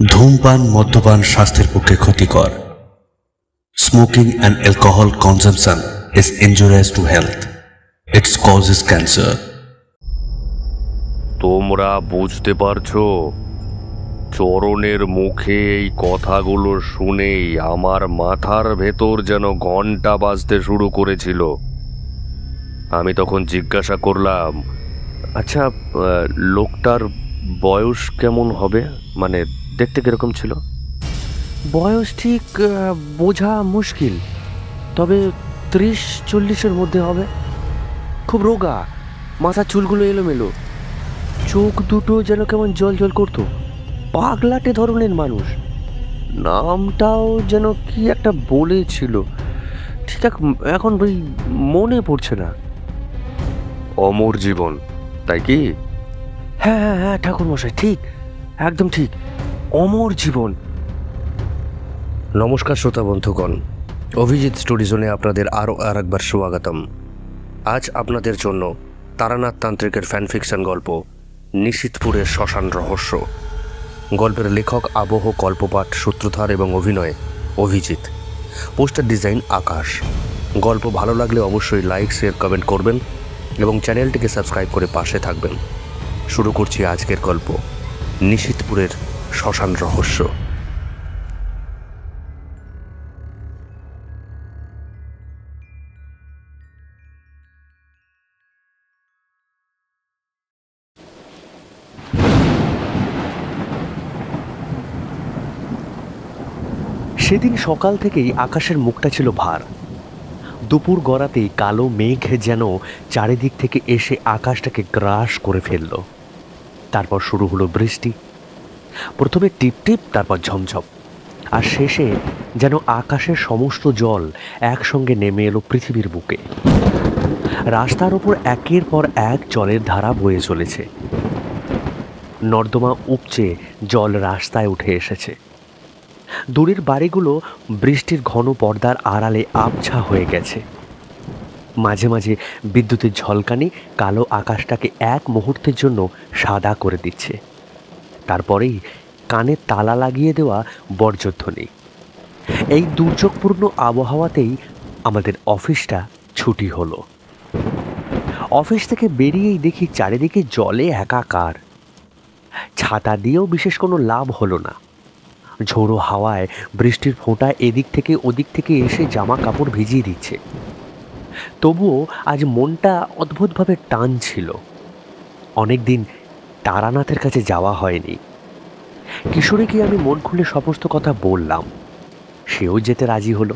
ধূমপান মদ্যপান স্বাস্থ্যের পক্ষে ক্ষতিকর। Smoking and alcohol consumption is injurious to health. It causes cancer. তোমরা বুঝতে পারছো? চরণের মুখে এই কথাগুলো শুনেই আমার মাথার ভেতর যেন ঘন্টা বাজতে শুরু করেছিল। আমি তখন জিজ্ঞাসা করলাম, আচ্ছা, লোকটার বয়স কেমন হবে? মানে দেখতে কিরকম ছিল? বয়স ঠিক বোঝা মুশকিল, তবে 30-40-এর মধ্যে হবে। খুব রোগা, মাথার চুলগুলো এলোমেলো, চোখ দুটো যেন কেমন জল জল করতো, পাগলাটে ধরনের মানুষ। নামটাও যেন কি একটা বলেছিল, ঠিক এখন ওই মনে পড়ছে না। অমর জীবন, তাই কি? হ্যাঁ হ্যাঁ হ্যাঁ, ঠাকুরমশাই ঠিক, একদম ঠিক, অমর জীবন। নমস্কার শ্রোতা বন্ধুগণ, অভিজিৎ স্টোরিজোনে আপনাদের আরও একবার স্বাগতম। আজ আপনাদের জন্য তারানাথ তান্ত্রিকের ফ্যানফিকশন গল্প নিশীথপুরের শ্মশান রহস্য। গল্পের লেখক, আবহ, গল্পপাঠ, সূত্রধার এবং অভিনয় অভিজিৎ। পোস্টার ডিজাইন আকাশ। গল্প ভালো লাগলে অবশ্যই লাইক, শেয়ার, কমেন্ট করবেন এবং চ্যানেলটিকে সাবস্ক্রাইব করে পাশে থাকবেন। শুরু করছি আজকের গল্প নিশীথপুরের শ্মশান রহস্য। সেদিন সকাল থেকেই আকাশের মুখটা ছিল ভার। দুপুর গড়াতেই কালো মেঘ যেন চারিদিক থেকে এসে আকাশটাকে গ্রাস করে ফেলল। তারপর শুরু হলো বৃষ্টি, প্রথমে টিপটিপ, তারপর ঝমঝম, আর শেষে যেন আকাশের সমস্ত জল একসঙ্গে নেমে এলো পৃথিবীর বুকে। রাস্তার ওপর একের পর এক জলের ধারা বয়ে চলেছে। নর্দমা উপচে জল রাস্তায় উঠে এসেছে। দূরের বাড়িগুলো বৃষ্টির ঘন পর্দার আড়ালে আবছা হয়ে গেছে। মাঝে মাঝে বিদ্যুতের ঝলকানি কালো আকাশটাকে এক মুহূর্তের জন্য সাদা করে দিচ্ছে। তারপরেই কানে তালা লাগিয়ে দেওয়া বজ্রধ্বনি। এই দুর্যোগপূর্ণ আবহাওয়াতেই আমাদের অফিসটা ছুটি হলো। অফিস থেকে বেরিয়েই দেখি চারিদিকে জলে একাকার। ছাতা দিয়েও বিশেষ কোনো লাভ হলো না। ঝোড়ো হাওয়ায় বৃষ্টির ফোঁটা এদিক থেকে ওদিক থেকে এসে জামা কাপড় ভিজিয়ে দিচ্ছে। তবুও আজ মনটা অদ্ভুতভাবে টান ছিল। অনেকদিন তারানাথের কাছে যাওয়া হয়নি। কিশোরীকে আমি মন খুলে সমস্ত কথা বললাম। সেও যেতে রাজি হলো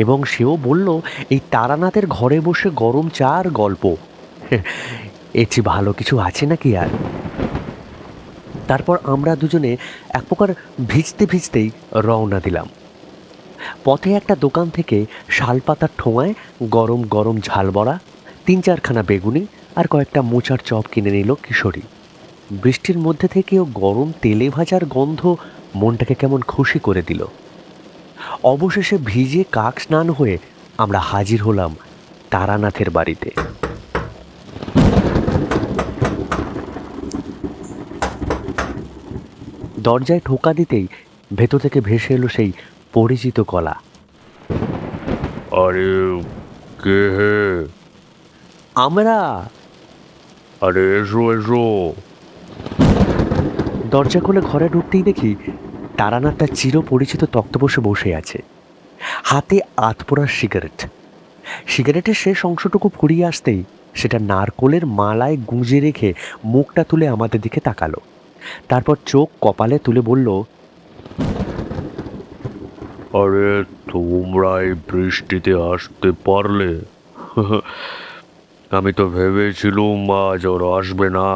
এবং সেও বলল এই তারানাথের ঘরে বসে গরম চা আর গল্প, এর চেয়ে ভালো কিছু আছে নাকি আর। তারপর আমরা দুজনে এক প্রকার ভিজতে ভিজতেই রওনা দিলাম। পথে একটা দোকান থেকে শালপাতার ঠোঙায় গরম গরম ঝাল বড়া, 3-4খানা বেগুনি আর কয়েকটা মোচার চপ কিনে নিল কিশোরী। বৃষ্টির মধ্যে থেকেও গরম তেলে ভাজার গন্ধ মনটাকে কেমন খুশি করে দিল। অবশেষে ভিজে কাক স্নান হয়ে আমরা হাজির হলাম তারানাথের বাড়িতে। দরজায় ঠোকা দিতেই ভেতর থেকে ভেসে এলো সেই পরিচিত গলা। আরে কে হে? আমরা। আরে এসো এসো। দরজা খুলে ঘরে ঢুকতেই দেখি তারানাথটা চিরপরিচিত তক্তপোষে বসে আছে, হাতে আধপোড়া সিগারেট। সিগারেটের শেষ অংশটুকু ফুরিয়ে আসতেই সেটা নারকোলের মালায় গুঁজে রেখে মুখটা তুলে আমাদের দিকে তাকালো। তারপর চোখ কপালে তুলে বলল, আরে তোমরা এই বৃষ্টিতে আসতে পারলে? আমি তো ভেবেছিলুম আজ ওর আসবে না।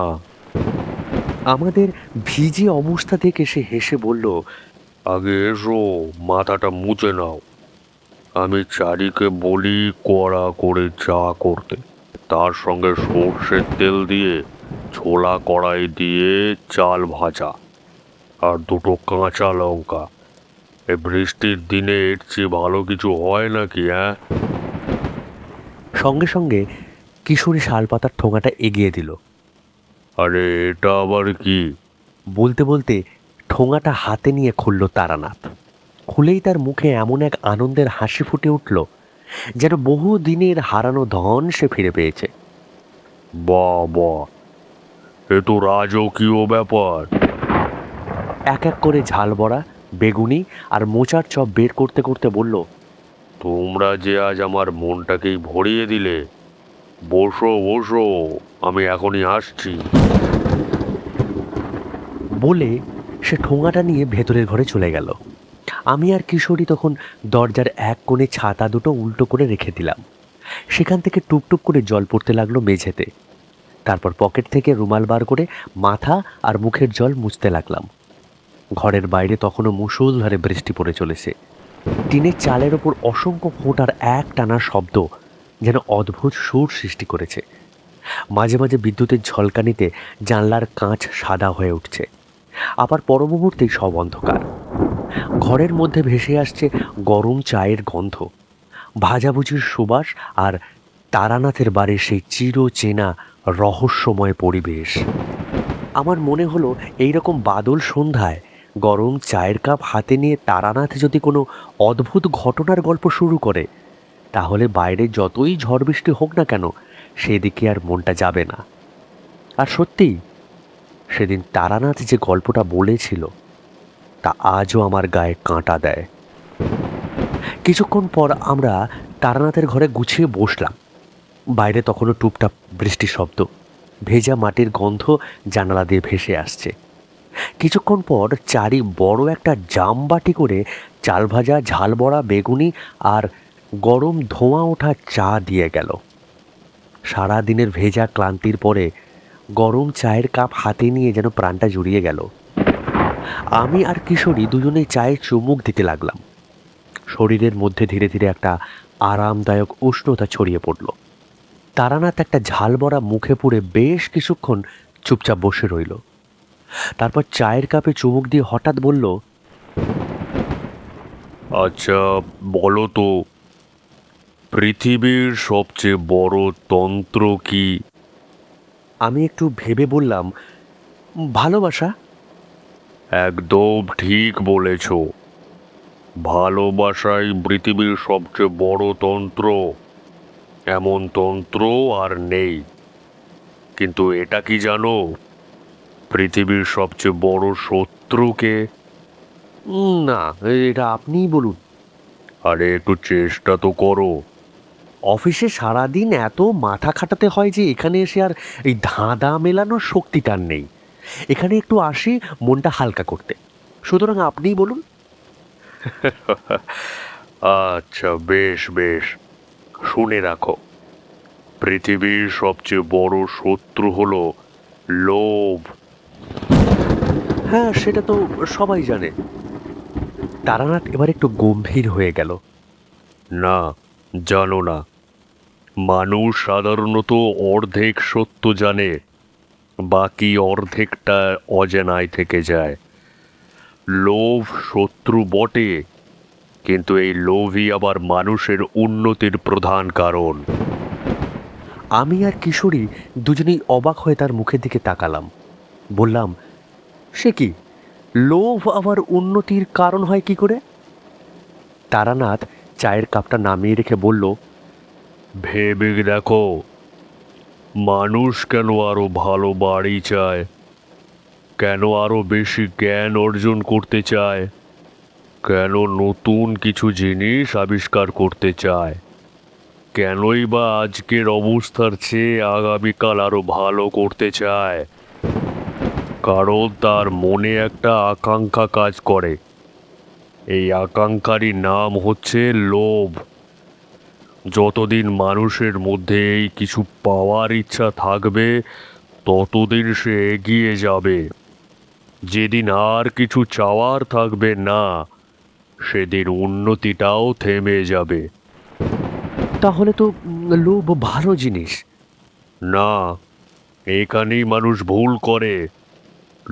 আমাদের ভিজে অবস্থা দেখে সে হেসে বলল, আগে এসো, মাথাটা মুছে নাও। আমি চারিকে বলি কড়া করে চা করতে, তার সঙ্গে সর্ষের তেল দিয়ে ছোলা কড়াই দিয়ে চাল ভাজা আর দুটো কাঁচা লঙ্কা। এই বৃষ্টির দিনে এর চেয়ে ভালো কিছু হয় নাকি? হ্যাঁ। সঙ্গে সঙ্গে কিশোরী শালপাতার ঠোঙাটা এগিয়ে দিল। আরে এটা আবার কি? বলতে বলতে ঠোঙাটা হাতে নিয়ে খুলল তারানাথ। খুলেই তার মুখে এমন এক আনন্দের হাসি ফুটে উঠল, যেন বহু দিনের হারানো ধন সে ফিরে পেয়েছে। বাহ বাহ, এ তো রাজকীয় ব্যাপার। এক এক করে ঝাল বড়া, বেগুনি আর মোচার চপ বের করতে করতে বলল, তোমরা যে আজ আমার মনটাকেই ভরিয়ে দিলে। বসো বসো, আমি এখনই আসছি। বলে সে ঠোঙাটা নিয়ে ভেতরের ঘরে চলে গেল। আমি আর কিশোরী তখন দরজার এক কোণে ছাতা দুটো উল্টো করে রেখে দিলাম। সেখান থেকে টুপটুপ করে জল পড়তে লাগলো মেঝেতে। তারপর পকেট থেকে রুমাল বার করে মাথা আর মুখের জল মুছতে লাগলাম। ঘরের বাইরে তখনও মুষলধারে বৃষ্টি পড়ে চলেছে। টিনের চালের ওপর অসংখ্য ফোঁটার এক টানা শব্দ যেন অদ্ভুত সুর সৃষ্টি করেছে। মাঝে মাঝে বিদ্যুতের ঝলকানিতে জানলার কাঁচ সাদা হয়ে উঠছে, আবার পর মুহূর্তেই সব অন্ধকার। ঘরের মধ্যে ভেসে আসছে গরম চায়ের গন্ধ, ভাজাভুজির সুবাস আর তারানাথের বাড়ির সেই চিরচেনা রহস্যময় পরিবেশ। আমার মনে হলো এইরকম বাদল সন্ধ্যায় গরম চায়ের কাপ হাতে নিয়ে তারানাথ যদি কোনো অদ্ভুত ঘটনার গল্প শুরু করে, তাহলে বাইরে যতই ঝড় বৃষ্টি হোক না কেন সেদিকে আর মনটা যাবে না। আর সত্যিই সেদিন তারানাথ যে গল্পটা বলেছিল তা আজও আমার গায়ে কাঁটা দেয়। কিছুক্ষণ পর আমরা তারানাথের ঘরে গুছিয়ে বসলাম। বাইরে তখনও টুপটাপ বৃষ্টির শব্দ, ভেজা মাটির গন্ধ জানালা দিয়ে ভেসে আসছে। কিছুক্ষণ পর চারি বড় একটা জামবাটি করে চাল ভাজা, ঝাল বড়া, বেগুনি আর গরম ধোঁয়া ওঠা চা দিয়ে গেল। সারা দিনের ভেজা ক্লান্তির পরে গরম চায়ের কাপ হাতে নিয়ে যেন প্রাণটা জুড়িয়ে গেল। আমি আর কিশোরী দুজনেই চায়ে চুমুক দিতে লাগলাম। শরীরের মধ্যে ধীরে ধীরে একটা আরামদায়ক উষ্ণতা ছড়িয়ে পড়ল। তারানাথ একটা ঝাল বড়া মুখে পুরে বেশ কিছুক্ষণ চুপচাপ বসে রইল। তারপর চায়ের কাপে চুমুক দিয়ে হঠাৎ বলল, আচ্ছা বলো তো, পৃথিবীর সবচেয়ে বড় তন্ত্র কি? আমি একটু ভেবে বললাম, ভালোবাসা। একদম ঠিক বলেছ। ভালোবাসাই পৃথিবীর সবচেয়ে বড় তন্ত্র। এমন তন্ত্র আর নেই। কিন্তু এটা কি জানো, পৃথিবীর সবচেয়ে বড় শত্রুকে? না, এটা আপনিই বলুন। আরে একটু চেষ্টা তো করো। অফিসে সারাদিন এত মাথা খাটাতে হয় যে এখানে এসে আর এই ধাঁধা মেলানোর শক্তিটার নেই। এখানে একটু আসি মনটা হালকা করতে, সুতরাং আপনিই বলুন। আচ্ছা বেশ বেশ, শুনে রাখো। পৃথিবীর সবচেয়ে বড় শত্রু হলো লোভ। হ্যাঁ, সেটা তো সবাই জানে। তারানাথ এবার একটু গম্ভীর হয়ে গেল। না, জানো না। মানুষ সাধারণত অর্ধেক সত্য জানে, বাকি অর্ধেকটা অজানায় থেকে যায়। লোভ শত্রু বটে, কিন্তু এই লোভই আবার মানুষের উন্নতির প্রধান কারণ। আমি আর কিশোরী দুজনেই অবাক হয়ে তার মুখের দিকে তাকালাম। বললাম, সে কি, লোভ আবার উন্নতির কারণ হয় কি করে? তারানাথ চায়ের কাপটা নামিয়ে রেখে বলল, ভেবে দেখো, মানুষ কেন আরো ভালো বাড়ি চায়, কেন আরো বেশি জ্ঞান অর্জন করতে চায়, কেন নতুন কিছু জিনিস আবিষ্কার করতে চায়, কেনই বা আজকের অবস্থার চেয়ে আগামীকাল আরো ভালো করতে চায়? কারণ তার মনে একটা আকাঙ্ক্ষা কাজ করে। এই আকাঙ্ক্ষারই নাম হচ্ছে লোভ। যতদিন মানুষের মধ্যে এই কিছু পাওয়ার ইচ্ছা থাকবে, ততদিন সে এগিয়ে যাবে। যেদিন আর কিছু চাওয়ার থাকবে না, সেদিন উন্নতিটাও থেমে যাবে। তাহলে তো লোভ ভালো জিনিস। না, এখানেই মানুষ ভুল করে।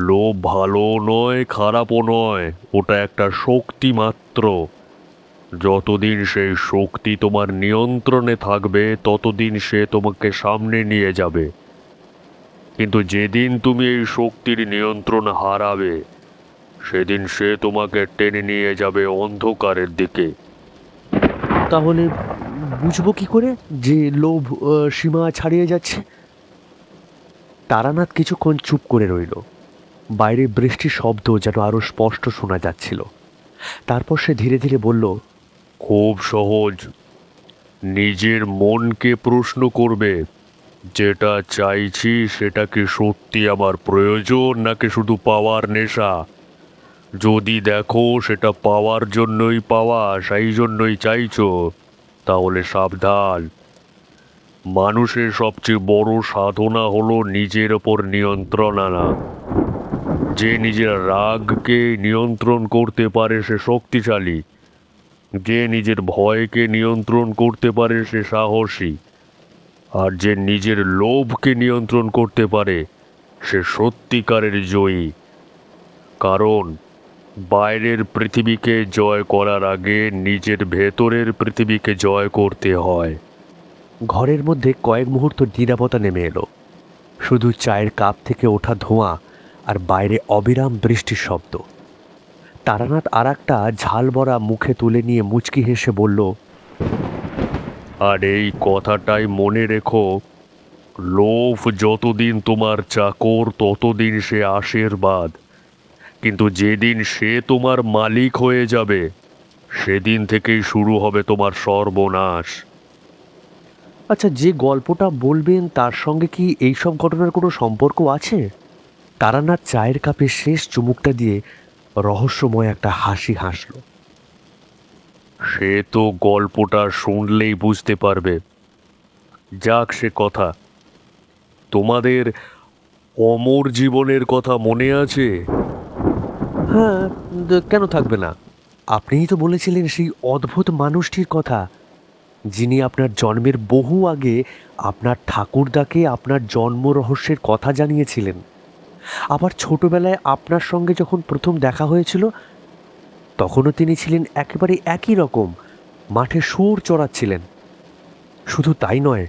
লোভ ভালো নয়, খারাপও নয়, ওটা একটা শক্তি মাত্র। যতদিন সেই শক্তি তোমার নিয়ন্ত্রণে থাকবে, ততদিন সে তোমাকে সামনে নিয়ে যাবে। কিন্তু যেদিন তুমি এই শক্তির নিয়ন্ত্রণ হারাবে, সেদিন সে তোমাকে টেনে নিয়ে যাবে অন্ধকারের দিকে। তাহলে বুঝবো কি করে যে লোভ সীমা ছাড়িয়ে যাচ্ছে? তারানাথ কিছুক্ষণ চুপ করে রইল। বাইরে বৃষ্টির শব্দ যেন আরো স্পষ্ট শোনা যাচ্ছিল। তারপর সে ধীরে ধীরে বলল, খুব সহজ। নিজের মনকে প্রশ্ন করবে, যেটা চাইছি সেটা কি সত্যি আমার প্রয়োজন নাকি শুধু পাওয়ার নেশা। যদি দেখো সেটা পাওয়ার জন্যই পাওয়া, সেই জন্যই চাইছো, তাহলে সাবধান। মানুষের সবচেয়ে বড় সাধনা হলো নিজের ওপর নিয়ন্ত্রণ আনা। যে নিজের রাগকে নিয়ন্ত্রণ করতে পারে সে শক্তিশালী। যে নিজের ভয়কে নিয়ন্ত্রণ করতে পারে সে সাহসী। আর যে নিজের লোভকে নিয়ন্ত্রণ করতে পারে সে সত্যিকারের জয়ী। কারণ বাইরের পৃথিবীকে জয় করার আগে নিজের ভেতরের পৃথিবীকে জয় করতে হয়। ঘরের মধ্যে কয়েক মুহূর্ত নীরবতা নেমে এলো। শুধু চায়ের কাপ থেকে ওঠা ধোঁয়া আর বাইরে অবিরাম বৃষ্টির শব্দ। তারানাথ আর একটা ঝাল ভরা মুখে তুলে নিয়ে মুচকি হেসে বলল, আর এই কথাটাই মনে রেখো, লোভ যতদিন তোমার চাকর ততদিন সে আশীর্বাদ, কিন্তু যেদিন সে তোমার মালিক হয়ে যাবে সেদিন থেকেই শুরু হবে তোমার সর্বনাশ। আচ্ছা, যে গল্পটা বলবেন তার সঙ্গে কি এইসব ঘটনার কোনো সম্পর্ক আছে? তারানাথ চায়ের কাপে শেষ চুমুকটা দিয়ে রহস্যময় একটা হাসি হাসল। সে তো গল্পটা শুনলেই বুঝতে পারবে। যাক সে কথা, তোমাদের অমর জীবনের কথা মনে আছে? হ্যাঁ, কেন থাকবে না? আপনিই তো বলেছিলেন সেই অদ্ভুত মানুষটির কথা, যিনি আপনার জন্মের বহু আগে আপনার ঠাকুরদাকে আপনার জন্ম রহস্যের কথা জানিয়েছিলেন। আবার ছোটবেলায় আপনার সঙ্গে যখন প্রথম দেখা হয়েছিল তখনও তিনি ছিলেন একেবারে একই রকম, মাঠে শুয়োর চড়াচ্ছিলেন। শুধু তাই নয়,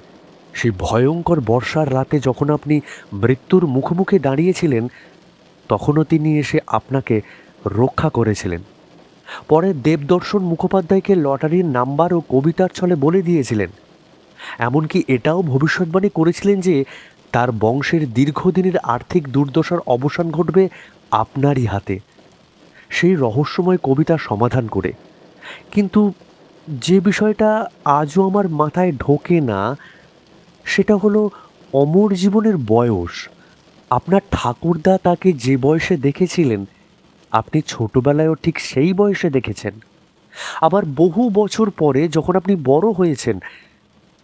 সেই ভয়ঙ্কর বর্ষার রাতে যখন আপনি মৃত্যুর মুখোমুখি দাঁড়িয়েছিলেন তখনও তিনি এসে আপনাকে রক্ষা করেছিলেন। পরে দেবদর্শন মুখোপাধ্যায়কে লটারির নাম্বার ও কবিতার ছলে বলে দিয়েছিলেন। এমনকি এটাও ভবিষ্যৎবাণী করেছিলেন যে তার বংশের দীর্ঘদিনের আর্থিক দুর্দশার অবসান ঘটবে আপনারই হাতে, সেই রহস্যময় কবিতার সমাধান করে। কিন্তু যে বিষয়টা আজও আমার মাথায় ঢোকে না সেটা হলো অমর জীবনের বয়স। আপনার ঠাকুরদা তাকে যে বয়সে দেখেছিলেন আপনি ছোটবেলায়ও ঠিক সেই বয়সে দেখেছেন। আবার বহু বছর পরে যখন আপনি বড় হয়েছেন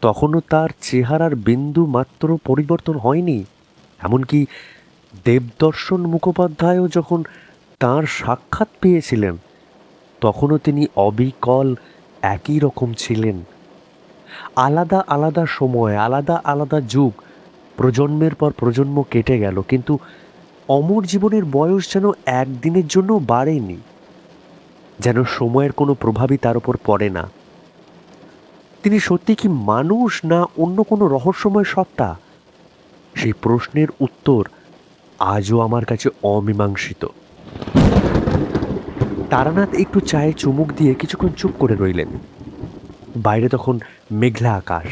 তখনও তার চেহারার বিন্দু মাত্র পরিবর্তন হয়নি। এমনকি দেবদর্শন মুখোপাধ্যায়ও যখন তার সাক্ষাৎ পেয়েছিলেন তখনও তিনি অবিকল একই রকম ছিলেন। আলাদা আলাদা সময়, আলাদা আলাদা যুগ, প্রজন্মের পর প্রজন্ম কেটে গেল, কিন্তু অমর জীবনের বয়স যেন একদিনের জন্য বাড়েনি, যেন সময়ের কোনো প্রভাবই তার উপর পড়ে না। তিনি সত্যি কি মানুষ না অন্য কোনো রহস্যময় সত্তা? সেই প্রশ্নের উত্তর আজও আমার কাছে অমীমাংসিত। তারানাথ একটু চায়ে চুমুক দিয়ে কিছুক্ষণ চুপ করে রইলেন। বাইরে তখন মেঘলা আকাশ,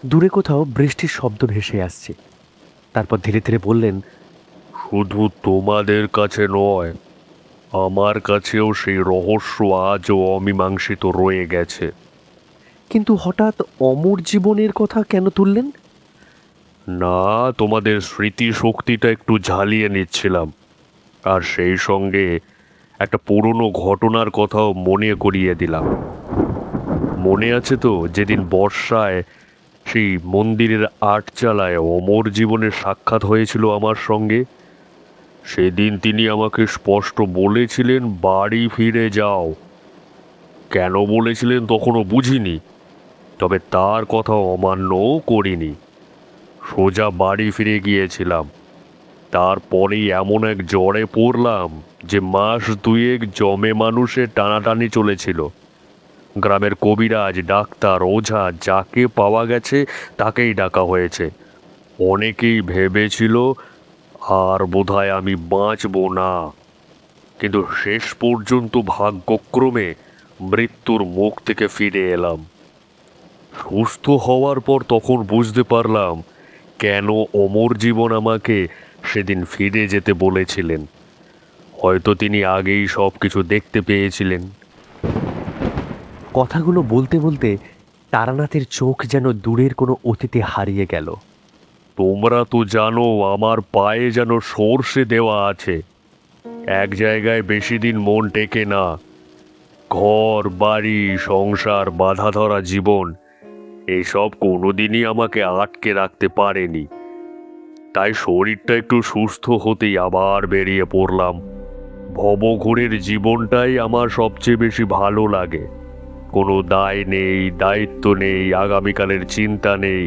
দূরে কোথাও বৃষ্টির শব্দ ভেসে আসছে। তারপর ধীরে ধীরে বললেন, শুধু তোমাদের কাছে নয়, আমার কাছেও সেই রহস্য আজও অমীমাংসিত রয়ে গেছে। কিন্তু হঠাৎ অমর জীবনের কথা কেন তুললেন? না, তোমাদের স্মৃতি শক্তিটা একটু ঝালিয়ে নিচ্ছিলাম, আর সেই সঙ্গে একটা পুরনো ঘটনার কথাও মনে করিয়ে দিলাম। মনে আছে তো যেদিন বর্ষায় সেই মন্দিরের আটচালায় অমর জীবনের সাক্ষাৎ হয়েছিল আমার সঙ্গে? সেদিন তিনি আমাকে স্পষ্ট বলেছিলেন বাড়ি ফিরে যাও। কেন বলেছিলেন তখনও বুঝিনি, তবে তার কথা অমান্যও করিনি। সোজা বাড়ি ফিরে গিয়েছিলাম। তারপরেই এমন এক জ্বরে পড়লাম যে মাস দুয়েক জমে মানুষের টানাটানি চলেছিল। গ্রামের কবিরাজ, ডাক্তার, ওঝা যাকে পাওয়া গেছে তাকেই ডাকা হয়েছে। অনেকেই ভেবেছিল আর বোধহয় আমি বাঁচব না, কিন্তু শেষ পর্যন্ত ভাগ্যক্রমে মৃত্যুর মুখ থেকে ফিরে এলাম। সুস্থ হওয়ার পর তখন বুঝতে পারলাম কেন অমর জীবন আমাকে সেদিন ফিরে যেতে বলেছিলেন। হয়তো তিনি আগেই সব কিছু দেখতে পেয়েছিলেন। কথাগুলো বলতে বলতে তারানাথের চোখ যেন দূরের কোনো অতীতে হারিয়ে গেল। তোমরা তো জানো আমার পায়ে যেন সর্ষে দেওয়া আছে। এক জায়গায় বেশি দিন মন টেকে না। ঘর বাড়ি সংসার বাধা ধরা জীবন এসব কোনোদিনই আমাকে আটকে রাখতে পারেনি। তাই শরীরটা একটু সুস্থ হতেই আবার বেরিয়ে পড়লাম। ভবঘুরের জীবনটাই আমার সবচেয়ে বেশি ভালো লাগে। কোনো দায় নেই, দায়িত্ব নেই, আগামীকালের চিন্তা নেই।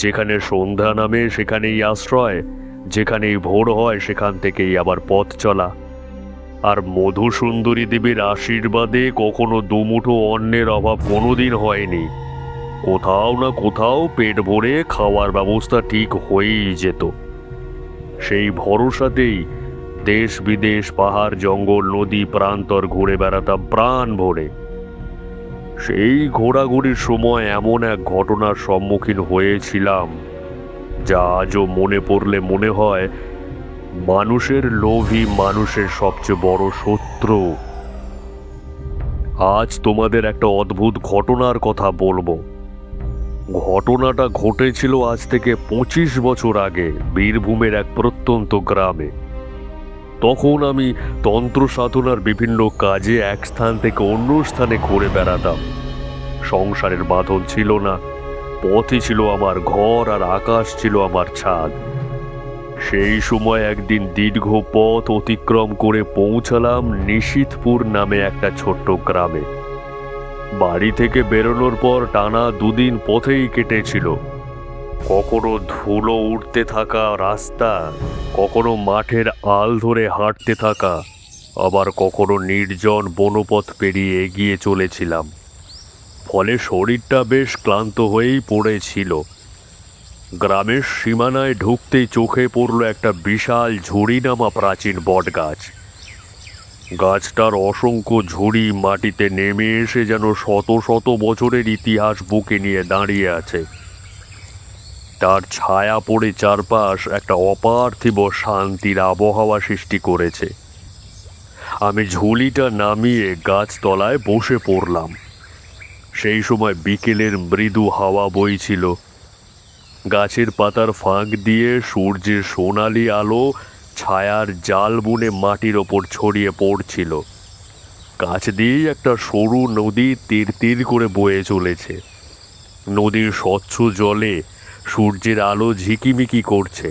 যেখানে সন্ধ্যা নামে সেখানেই আশ্রয়, যেখানেই ভোর হয় সেখান থেকেই আবার পথ চলা। আর মধুসুন্দরী দেবীর আশীর্বাদে কখনো দুমুঠো অন্নের অভাব কোনোদিন হয়নি। কোথাও না কোথাও পেট ভরে খাওয়ার ব্যবস্থা ঠিক হয়েই যেত। সেই ভরসাতেই দেশ বিদেশ পাহাড় জঙ্গল নদী প্রান্তর ঘুরে বেড়াতাম প্রাণ ভরে। সেই ঘোরাঘুরির সময় এমন এক ঘটনার সম্মুখীন হয়েছিলাম যা আজও মনে পড়লে মনে হয় মানুষের লোভই মানুষের সবচেয়ে বড় শত্রু। আজ তোমাদের একটা অদ্ভুত ঘটনার কথা বলবো। ঘটনাটা ঘটেছিল আজ থেকে 25 বছর আগে বীরভূমের এক প্রত্যন্ত গ্রামে। তখন আমি তন্ত্র সাধনার বিভিন্ন কাজে এক স্থান থেকে অন্য স্থানে ঘুরে বেড়াতাম। সংসারের বাঁধন ছিল না, পথই ছিল আমার ঘর আর আকাশ ছিল আমার ছাদ। সেই সময় একদিন দীর্ঘ পথ অতিক্রম করে পৌঁছালাম নিশীথপুর নামে একটা ছোট্ট গ্রামে। বাড়ি থেকে বেরোনোর পর টানা 2 দিন পথেই কেটেছিল। কখনো ধুলো উঠতে থাকা রাস্তা, কখনো মাঠের আল ধরে হাঁটতে থাকা, আবার কখনো নির্জন বনপথ পেরিয়ে এগিয়ে চলেছিলাম। ফলে শরীরটা বেশ ক্লান্ত হয়েই পড়েছিল। গ্রামের সীমানায় ঢুকতেই চোখে পড়ল একটা বিশাল ঝুড়িনামা প্রাচীন বটগাছ। গাছটার অসংখ্য ঝুড়ি মাটিতে নেমে এসে যেন শত শত বছরের ইতিহাস বুকে নিয়ে দাঁড়িয়ে আছে। তার ছায়া পড়ে চারপাশ একটা অপার্থিব শান্তির আবহাওয়া সৃষ্টি করেছে। আমি ঝুলিটা নামিয়ে গাছতলায় বসে পড়লাম। সেই সময় বিকেলের মৃদু হাওয়া বইছিল। গাছের পাতার ফাঁক দিয়ে সূর্যের সোনালি আলো ছায়ার জাল বুনে মাটির ওপর ছড়িয়ে পড়ছিল। কাছ দিয়েই একটা সরু নদী তীর তীর করে বয়ে চলেছে। নদীর স্বচ্ছ জলে সূর্যের আলো ঝিকিমিকি করছে,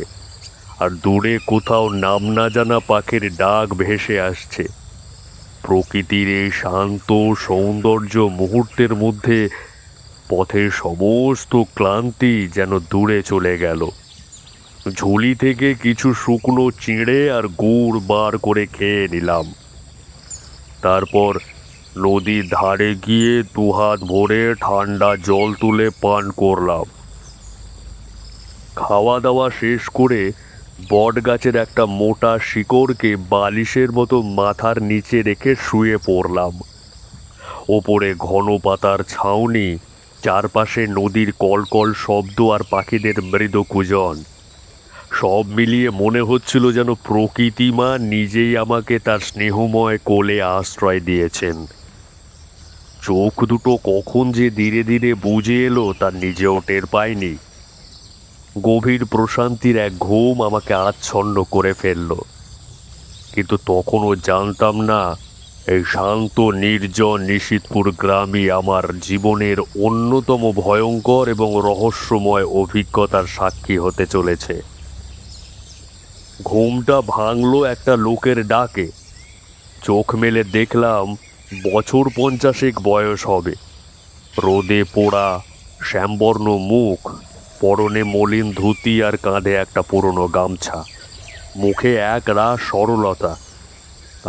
আর দূরে কোথাও নাম না জানা পাখির ডাক ভেসে আসছে। প্রকৃতির এই শান্ত সৌন্দর্য মুহূর্তের মধ্যে পথের সমস্ত ক্লান্তি যেন দূরে চলে গেল। ঝুলি থেকে কিছু শুকনো চিঁড়ে আর গুড় বার করে খেয়ে নিলাম। তারপর নদীর ধারে গিয়ে 2 হাত ভরে ঠান্ডা জল তুলে পান করলাম। খাওয়া দাওয়া শেষ করে বট গাছের একটা মোটা শিকড়কে বালিশের মতো মাথার নিচে রেখে শুয়ে পড়লাম। ওপরে ঘন পাতার ছাউনি, চারপাশে নদীর কলকল শব্দ আর পাখিদের মৃদু কুজন। সব মিলিয়ে মনে হচ্ছিল যেন প্রকৃতি মা নিজেই আমাকে তার স্নেহময় কোলে আশ্রয় দিয়েছেন। চোখ দুটো কখন যে ধীরে ধীরে বুজে এলো তার নিজেও টের পাইনি। গভীর প্রশান্তির এক ঘুম আমাকে আচ্ছন্ন করে ফেলল। কিন্তু তখনও জানতাম না এই শান্ত নির্জন নিশীথপুর গ্রামই আমার জীবনের অন্যতম ভয়ঙ্কর এবং রহস্যময় অভিজ্ঞতার সাক্ষী হতে চলেছে। ঘুমটা ভাঙলো একটা লোকের ডাকে। চোখ মেলে দেখলাম বছর 50 বয়স হবে। রোদে পোড়া শ্যামবর্ণ মুখ, পরনে মলিন ধুতি আর কাঁধে একটা পুরনো গামছা, মুখে এক রাস সরলতা।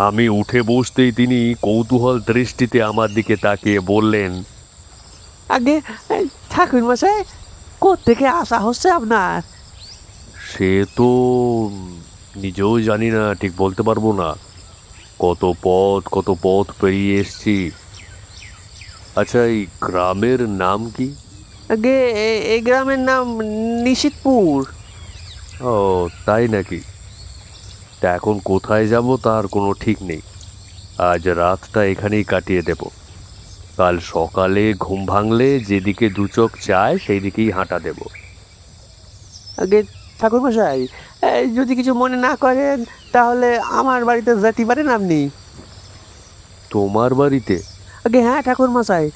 আমি উঠে বসতেই তিনি কৌতূহল দৃষ্টিতে আমার দিকে তাকিয়ে বললেন, আগে ঠাকুর মশাই কোত্থেকে আসা হচ্ছে আপনার? সে তো নিজেও জানি না, ঠিক বলতে পারবো না। কত পথ পেরিয়ে এসছি। আচ্ছা, এই গ্রামের নাম কি? আগে এই গ্রামের নাম নিশিতপুর। ও, তাই নাকি? তা এখন কোথায় যাব তার কোনো ঠিক নেই। আজ রাতটা এখানেই কাটিয়ে দেব। কাল সকালে ঘুম ভাঙলে যেদিকে দু চোখ চায় সেই দিকেই হাঁটা দেব। আগে ঠাকুরমশাই, যদি কিছু মনে না করেন তাহলে আমার বাড়িতে যেতে পারেন আপনি। তোমার বাড়িতে? আগে হ্যাঁ ঠাকুরমশাই,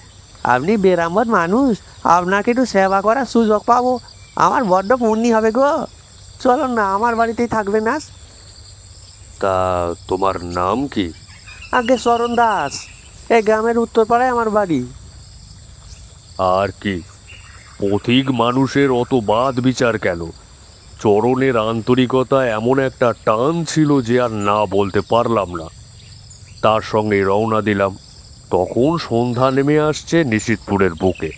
আপনি বেরাম্বর মানুষ, আপনাকে একটু সেবা করার সুযোগ পাবো, আমার বড্ড পুণ্যি হবে গো। চলুন না, আমার বাড়িতেই থাকবেন আজ। তা তোমার নাম কি? আগে চরণ দাস, এই গ্রামের উত্তরপাড়ায় আমার বাড়ি। আর কি, পথিক মানুষের অত বাদ বিচার কেন? চরণের আন্তরিকতা এমন একটা টান ছিল যে আর না বলতে পারলাম না। তার সঙ্গে রওনা দিলাম। তখন সন্ধ্যা নেমে আসছে নিশিতপুরের বুকে।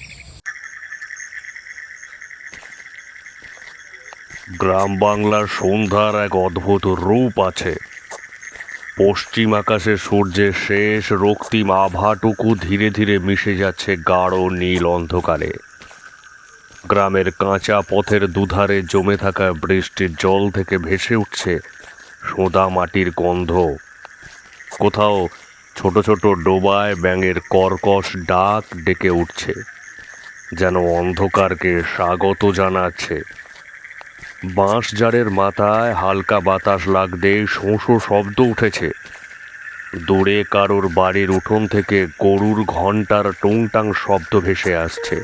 গ্রাম বাংলার সন্ধ্যার এক অদ্ভুত রূপ আছে। পশ্চিম আকাশে সূর্যের শেষ রক্তিম আভাটুকু ধীরে ধীরে মিশে যাচ্ছে গাঢ় নীল অন্ধকারে। গ্রামের কাঁচা পথের দুধারে জমে থাকা বৃষ্টির জল থেকে ভেসে উঠছে সোঁদা মাটির গন্ধ। কোথাও ছোট ছোট ডোবায় ব্যাঙের কর্কশ ডাক ডেকে উঠছে, যেন অন্ধকারকে স্বাগত জানাচ্ছে। বাঁশঝাড়ের মাথায় হালকা বাতাস লাগতে শোঁ শোঁ শব্দ উঠেছে। দূরে কারোর বাড়ির উঠোন থেকে গরুর ঘণ্টার টুংটাং শব্দ ভেসে আসছে।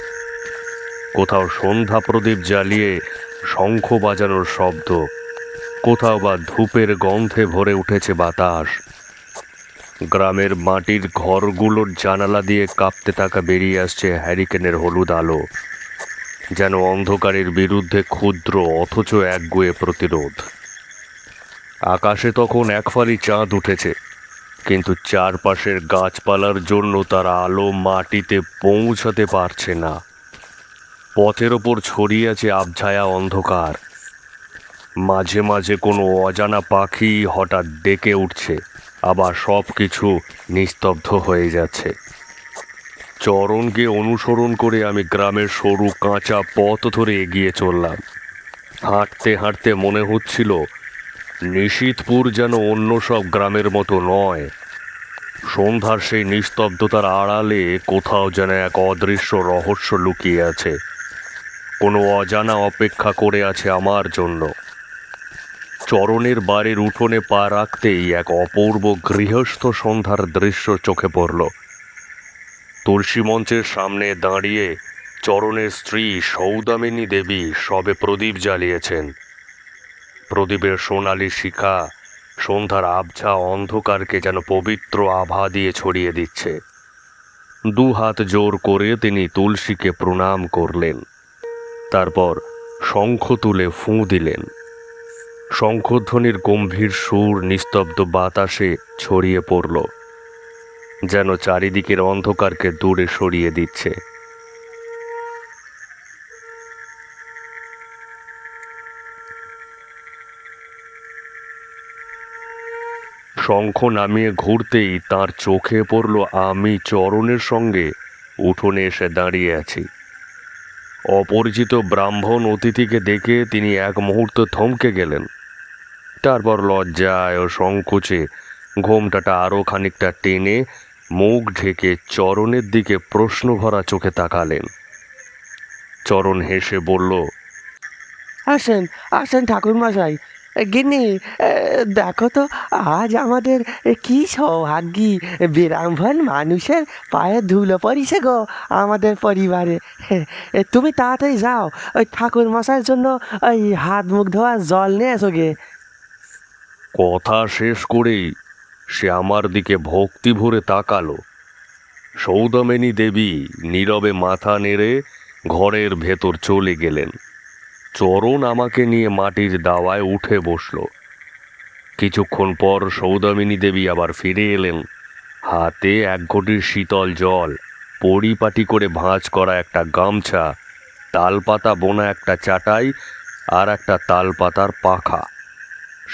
কোথাও সন্ধ্যা প্রদীপ জ্বালিয়ে শঙ্খ বাজানোর শব্দ, কোথাও বা ধূপের গন্ধে ভরে উঠেছে বাতাস। গ্রামের মাটির ঘরগুলোর জানালা দিয়ে কাঁপতে থাকা বেরিয়ে আসছে হ্যারিকেনের হলুদ আলো, যেন অন্ধকারের বিরুদ্ধে ক্ষুদ্র অথচ একগুঁয়ে প্রতিরোধ। আকাশে তখন এক ফালি চাঁদ উঠেছে, কিন্তু চারপাশের গাছপালার জন্য তার আলো মাটিতে পৌঁছাতে পারছে না। পথের ওপর ছড়িয়ে আছে আবছায়া অন্ধকার। মাঝে মাঝে কোনো অজানা পাখি হঠাৎ ডেকে উঠছে, আবার সব কিছু নিস্তব্ধ হয়ে যাচ্ছে। চরণকে অনুসরণ করে আমি গ্রামের সরু কাঁচা পথ ধরে এগিয়ে চললাম। হাঁটতে হাঁটতে মনে হচ্ছিল নিশিতপুর যেন অন্য সব গ্রামের মতো নয়। সন্ধ্যার সেই নিস্তব্ধতার আড়ালে কোথাও যেন এক অদৃশ্য রহস্য লুকিয়ে আছে, কোনো অজানা অপেক্ষা করে আছে আমার জন্য। চরণের বাড়ির উঠোনে পা রাখতেই এক অপূর্ব গৃহস্থ সন্ধ্যার দৃশ্য চোখে পড়ল। তুলসী মঞ্চের সামনে দাঁড়িয়ে চরণের স্ত্রী সৌদামিনী দেবী সবে প্রদীপ জ্বালিয়েছেন। প্রদীপের সোনালি শিখা সন্ধ্যার আবছা অন্ধকারকে যেন পবিত্র আভা দিয়ে ছড়িয়ে দিচ্ছে। দু হাত জোর করে তিনি তুলসীকে প্রণাম করলেন, তারপর শঙ্খ তুলে ফুঁ দিলেন। শঙ্খধ্বনির গম্ভীর সুর নিস্তব্ধ বাতাসে ছড়িয়ে পড়ল, যেন চারিদিকের অন্ধকারকে দূরে সরিয়ে দিচ্ছে। শঙ্খ নামিয়ে ঘুরতেই তার চোখে পড়ল আমি চরণের সঙ্গে উঠোনে এসে দাঁড়িয়ে আছি। অপরিচিত ব্রাহ্মণ অতিথিকে দেখে তিনি এক মুহূর্ত থমকে গেলেন। তারপর লজ্জায় ও সংকোচে ঘোমটাটা আরও খানিকটা টেনে মুখ ঢেকে চরণের দিকে প্রশ্নভরা চোখে তাকালেন। চরণ হেসে বলল, আসেন আসেন ঠাকুরমশাই। গিন্নি, দেখো তো আজ আমাদের কি সৌভাগ্যী, বিরামভন মানুষের পায়ে ধুলো পড়িছে গো আমাদের পরিবারে। তুমি তাড়াতাড়ি যাও, ওই ঠাকুরমশাইয়ের জন্য ওই হাত মুখ ধোয়া জল নিয়ে এসো গে। কথা শেষ করেই সে আমার দিকে ভক্তি ভরে তাকালো। সৌদামিনী দেবী নীরবে মাথা নেড়ে ঘরের ভেতর চলে গেলেন। চরণ আমাকে নিয়ে মাটির দাওয়ায় উঠে বসল। কিছুক্ষণ পর সৌদামিনী দেবী আবার ফিরে এলেন, হাতে এক ঘটি শীতল জল, পরিপাটি করে ভাঁজ করা একটা গামছা, তালপাতা বোনা একটা চাটাই আর একটা তালপাতার পাখা।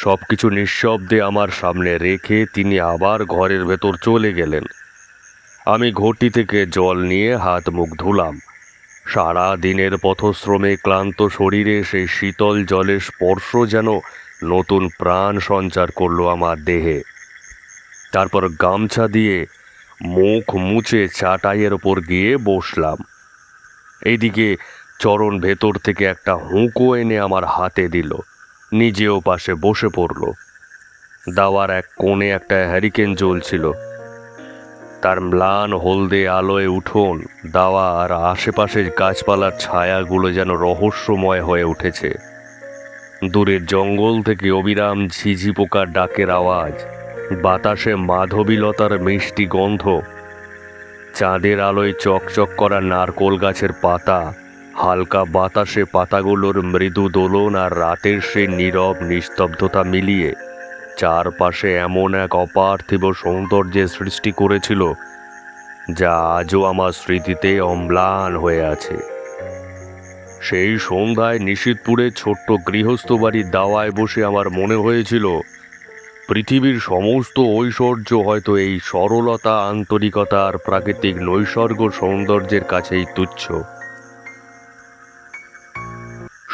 সব কিছু নিঃশব্দে আমার সামনে রেখে তিনি আবার ঘরের ভেতর চলে গেলেন। আমি ঘটি থেকে জল নিয়ে হাত মুখ ধুলাম। সারা দিনের পথশ্রমে ক্লান্ত শরীরে সেই শীতল জলের স্পর্শ যেন নতুন প্রাণ সঞ্চার করলো আমার দেহে। তারপর গামছা দিয়ে মুখ মুছে চাটাইয়ের ওপর গিয়ে বসলাম। এইদিকে চরণ ভেতর থেকে একটা হুঁকো এনে আমার হাতে দিল, নিজেও পাশে বসে পড়ল। দাওয়ার এক কোণে একটা হ্যারিকেন জ্বলছিল, তার ম্লান হলদে আলোয় উঠোন, দাওয়া আর আশেপাশের গাছপালার ছায়াগুলো যেন রহস্যময় হয়ে উঠেছে। দূরের জঙ্গল থেকে অবিরাম ঝিঝি পোকার ডাকের আওয়াজ, বাতাসে মাধবীলতার মিষ্টি গন্ধ, চাঁদের আলোয় চকচক করা নারকোল গাছের পাতা, হালকা বাতাসে পাতাগুলোর মৃদু দোলন আর রাতের সেই নীরব নিস্তব্ধতা মিলিয়ে চারপাশে এমন এক অপার্থিব সৌন্দর্যের সৃষ্টি করেছিল যা আজও আমার স্মৃতিতে অম্লান হয়ে আছে। সেই সন্ধ্যায় নিশীথপুরের ছোট্ট গৃহস্থ বাড়ির দাওয়ায় বসে আমার মনে হয়েছিল পৃথিবীর সমস্ত ঐশ্বর্য হয়তো এই সরলতা, আন্তরিকতা আর প্রাকৃতিক নৈসর্গ সৌন্দর্যের কাছেই তুচ্ছ।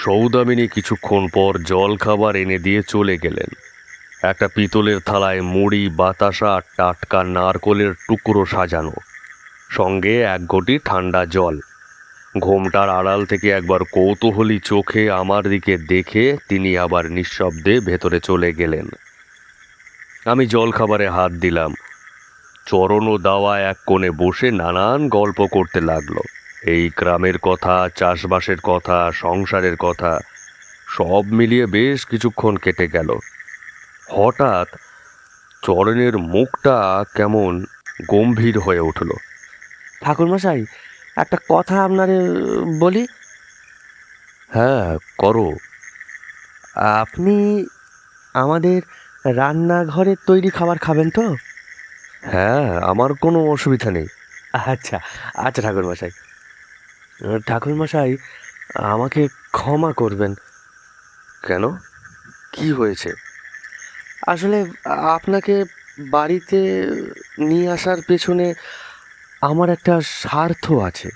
সৌদামিনী কিছুক্ষণ পর জল খাবার এনে দিয়ে চলে গেলেন। একটা পিতলের থালায় মুড়ি, বাতাসা আর টাটকা নারকোলের টুকরো সাজানো, সঙ্গে এক ঘটি ঠান্ডা জল। ঘোমটার আড়াল থেকে একবার কৌতূহলী চোখে আমার দিকে দেখে তিনি আবার নিঃশব্দে ভেতরে চলে গেলেন। আমি জল খাবারে হাত দিলাম। চরণ ও দাওয়া এক কোণে বসে নানান গল্প করতে লাগলো। এই গ্রামের কথা, চাষবাসের কথা, সংসারের কথা, সব মিলিয়ে বেশ কিছুক্ষণ কেটে গেল। হঠাৎ চরণের মুখটা কেমন গম্ভীর হয়ে উঠল। ঠাকুরমশাই, একটা কথা আপনারে বলি। হ্যাঁ, করো। আপনি আমাদের রান্নাঘরের তৈরি খাবার খাবেন তো? হ্যাঁ, আমার কোনো অসুবিধা নেই। আচ্ছা আচ্ছা ঠাকুরমশাই। ঠাকুরমশাই, আমাকে ক্ষমা করবেন। কেন, কি হয়েছে? আসলে আপনাকে বাড়িতে নিয়ে আসার পেছনে আমার একটা স্বার্থ আছে।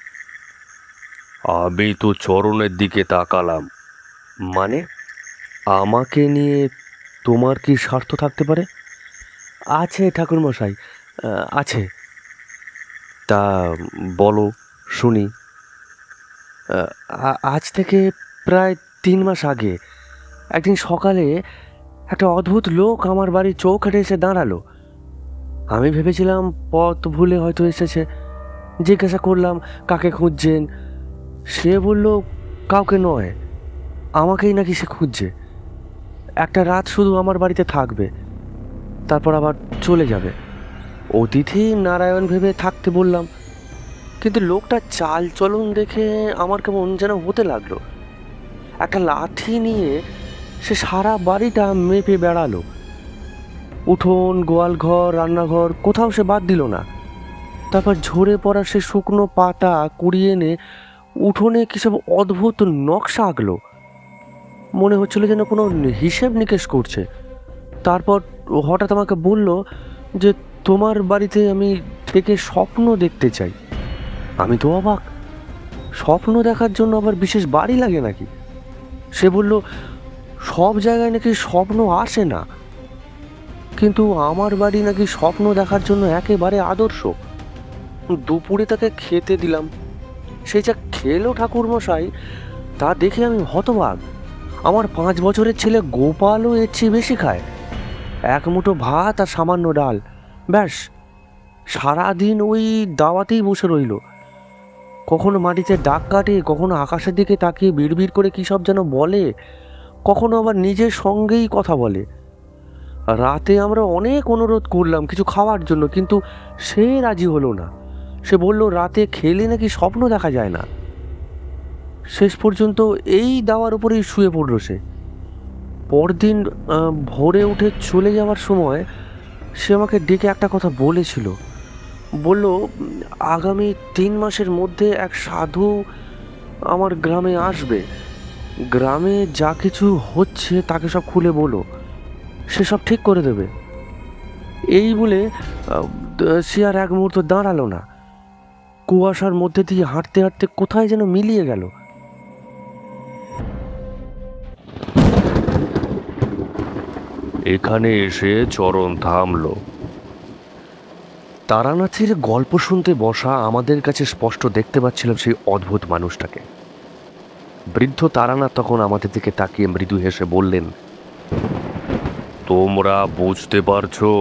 আমি তো চরণের দিকে তাকালাম। মানে, আমাকে নিয়ে তোমার কি স্বার্থ থাকতে পারে? আছে ঠাকুরমশাই, আছে। তা বলো, শুনি। আজ থেকে প্রায় 3 মাস আগে একদিন সকালে একটা অদ্ভুত লোক আমার বাড়ির চৌকাঠে এসে দাঁড়ালো। আমি ভেবেছিলাম পথ ভুলে হয়তো এসেছে। জিজ্ঞাসা করলাম কাকে খুঁজছেন। সে বলল কাউকে নয়, আমাকেই নাকি সে খুঁজছে। একটা রাত শুধু আমার বাড়িতে থাকবে, তারপর আবার চলে যাবে। অতিথি নারায়ণ ভেবে থাকতে বললাম, কিন্তু লোকটা চাল চলন দেখে আমার কেমন যেন হতে লাগলো। একটা লাঠি নিয়ে সে সারা বাড়িটা মেপে বেড়ালো। উঠোন, গোয়ালঘর, রান্নাঘর, কোথাও সে বাদ দিল না। তারপর ঝরে পড়া সে শুকনো পাতা কুড়িয়ে এনে উঠোনে কিসব অদ্ভুত নকশা আঁকলো। মনে হচ্ছিল যেন কোনো হিসেব নিকেশ করছে। তারপর হঠাৎ আমাকে বলল যে তোমার বাড়িতে আমি থেকে স্বপ্ন দেখতে চাই। আমি তো অবাক। স্বপ্ন দেখার জন্য আবার বিশেষ বাড়ি লাগে নাকি? সে বলল সব জায়গায় নাকি স্বপ্ন আসে না, কিন্তু আমার বাড়ি নাকি স্বপ্ন দেখার জন্য একেবারে আদর্শ। দুপুরে তাকে খেতে দিলাম। সে যা খেলো ঠাকুরমশাই, তা দেখে আমি হতবাক। আমার 5 বছরের ছেলে গোপালও এর চেয়ে বেশি খায়। এক মুঠো ভাত আর সামান্য ডাল, ব্যাস। সারাদিন ওই দাওয়াতেই বসে রইল। কখনো মাটিতে ডাক কাটে, কখনো আকাশের দিকে তাকিয়ে বিড়বিড় করে কী সব যেন বলে, কখনো আবার নিজের সঙ্গেই কথা বলে। রাতে আমরা অনেক অনুরোধ করলাম কিছু খাওয়ার জন্য, কিন্তু সে রাজি হলো না। সে বলল রাতে খেলে নাকি স্বপ্ন দেখা যায় না। শেষ পর্যন্ত এই দাওয়ার উপরেই শুয়ে পড়ল সে। পরদিন ভোরে উঠে চলে যাওয়ার সময় সে আমাকে ডেকে একটা কথা বলেছিল। বলল আগামী 3 মাসের মধ্যে এক সাধু আমার গ্রামে আসবে। গ্রামে যা কিছু হচ্ছে তাকে সব খুলে বলো। সে সব ঠিক করে দেবে। এই বলে সে আর এক মুহূর্ত দাঁড়ালো না। কুয়াশার মধ্যে দিয়ে হাঁটতে হাঁটতে কোথায় যেন মিলিয়ে গেল। এখানে এসে চরণ থামলো। তারানাথের গল্প শুনতে বসা আমাদের কাছে স্পষ্ট দেখতে পাচ্ছিলাম সেই অদ্ভুত মানুষটাকে। বৃদ্ধ তারানাথ তখন আমাদের দিকে তাকিয়ে মৃদু হেসে বললেন, তোমরা বুঝতে পারছো?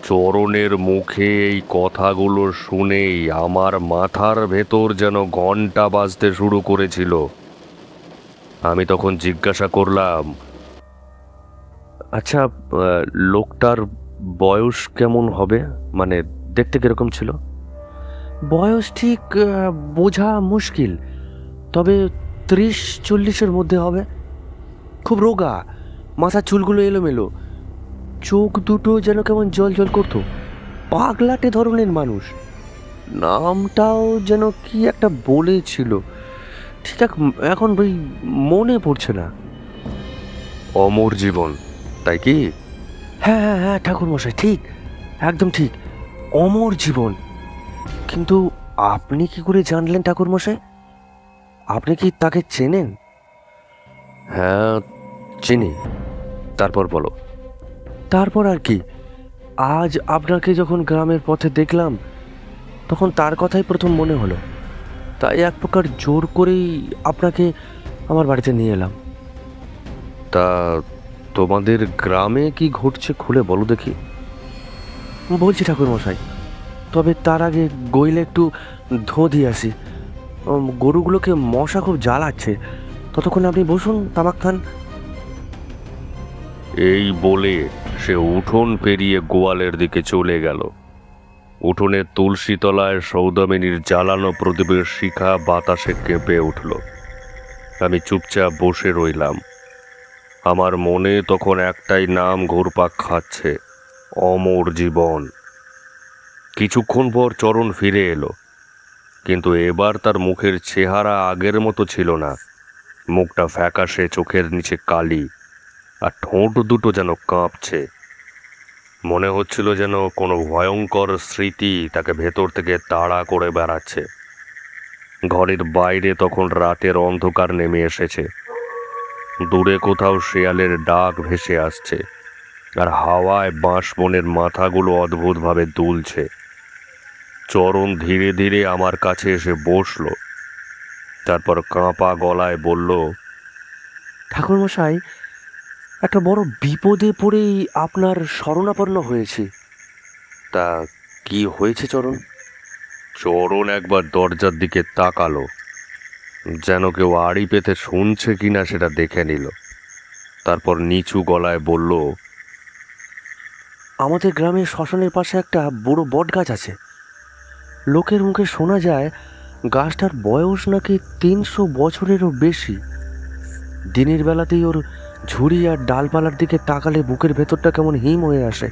চরণের মুখে এই কথাগুলো শুনেই আমার মাথার ভেতর যেন ঘন্টা বাজতে শুরু করেছিল। আমি তখন জিজ্ঞাসা করলাম, আচ্ছা, লোকটার বয়স কেমন হবে, মানে দেখতে কিরকম ছিল? বয়স ঠিক বোঝা মুশকিল, তবে 30-40-এর মধ্যে হবে। খুব রোগা, মাথার চুলগুলো এলোমেলো, চোখ দুটো যেন কেমন জল জল করতো। পাগলাটে ধরনের মানুষ। নামটাও যেন কি একটা বলেছিল, ঠিক এখন ওই মনে পড়ছে না। অমর জীবন, তাই কি? হ্যাঁ হ্যাঁ হ্যাঁ ঠাকুরমশাই, ঠিক, একদম ঠিক, অমর জীবন। কিন্তু আপনি কি করে জানলেন ঠাকুরমশাই? আপনি কি তাকে চেনেন? হ্যাঁ, চিনি। তারপর বলো। তারপর আর কি, আজ আপনাকে যখন গ্রামের পথে দেখলাম তখন তার কথাই প্রথম মনে হলো। তাই এক প্রকার জোর করেই আপনাকে আমার বাড়িতে নিয়ে এলাম। তা তোমাদের গ্রামে কি ঘটছে খুলে বলো দেখি। বলছি ঠাকুরমশাই, তবে তার আগে গইলে একটু ধোঁ দিয়ে আসি। গরুগুলোকে মশা খুব জ্বালাচ্ছে। ততক্ষণ আপনি বসুন, তামাক খান। এই বলে সে উঠোন পেরিয়ে গোয়ালের দিকে চলে গেল। উঠোনের তুলসী তলায় সৌদামিনীর জ্বালানো প্রদীপের শিখা বাতাসে কেঁপে উঠল। আমি চুপচাপ বসে রইলাম। আমার মনে তখন একটাই নাম ঘুরপাক খাচ্ছে, অমর জীবন। কিছুক্ষণ পর চরণ ফিরে এলো, কিন্তু এবার তার মুখের চেহারা আগের মতো ছিল না। মুখটা ফ্যাকাশে, চোখের নিচে কালি, আর ঠোঁট দুটো যেন কাঁপছে। মনে হচ্ছিল যেন কোনো ভয়ঙ্কর স্মৃতি তাকে ভেতর থেকে তাড়া করে বেড়াচ্ছে। ঘরের বাইরে তখন রাতের অন্ধকার নেমে এসেছে। দূরে কোথাও শেয়ালের ডাক ভেসে আসছে, আর হাওয়ায় বাঁশবনের মাথাগুলো অদ্ভুতভাবে দুলছে। চরণ ধীরে ধীরে আমার কাছে এসে বসলো। তারপর কাঁপা গলায় বলল, ঠাকুরমশাই, একটা বড় বিপদে পড়েই আপনার শরণাপন্ন হয়েছি। তা কি হয়েছে চরণ? চরণ একবার দরজার দিকে তাকালো, যেন কেউ আড়ি পেতে শুনছে কিনা সেটা দেখে নিল। তারপর নিচু গলায় বলল, আমাদের গ্রামে শ্মশানের পাশে একটা বড় বট গাছ আছে। লোকের মুখে শোনা যায় গাছটার বয়স নাকি 300 বছরেরও বেশি। দিনের বেলাতেই ওর ঝুড়ি আর ডালপালার দিকে তাকালে বুকের ভেতরটা কেমন হিম হয়ে আসে।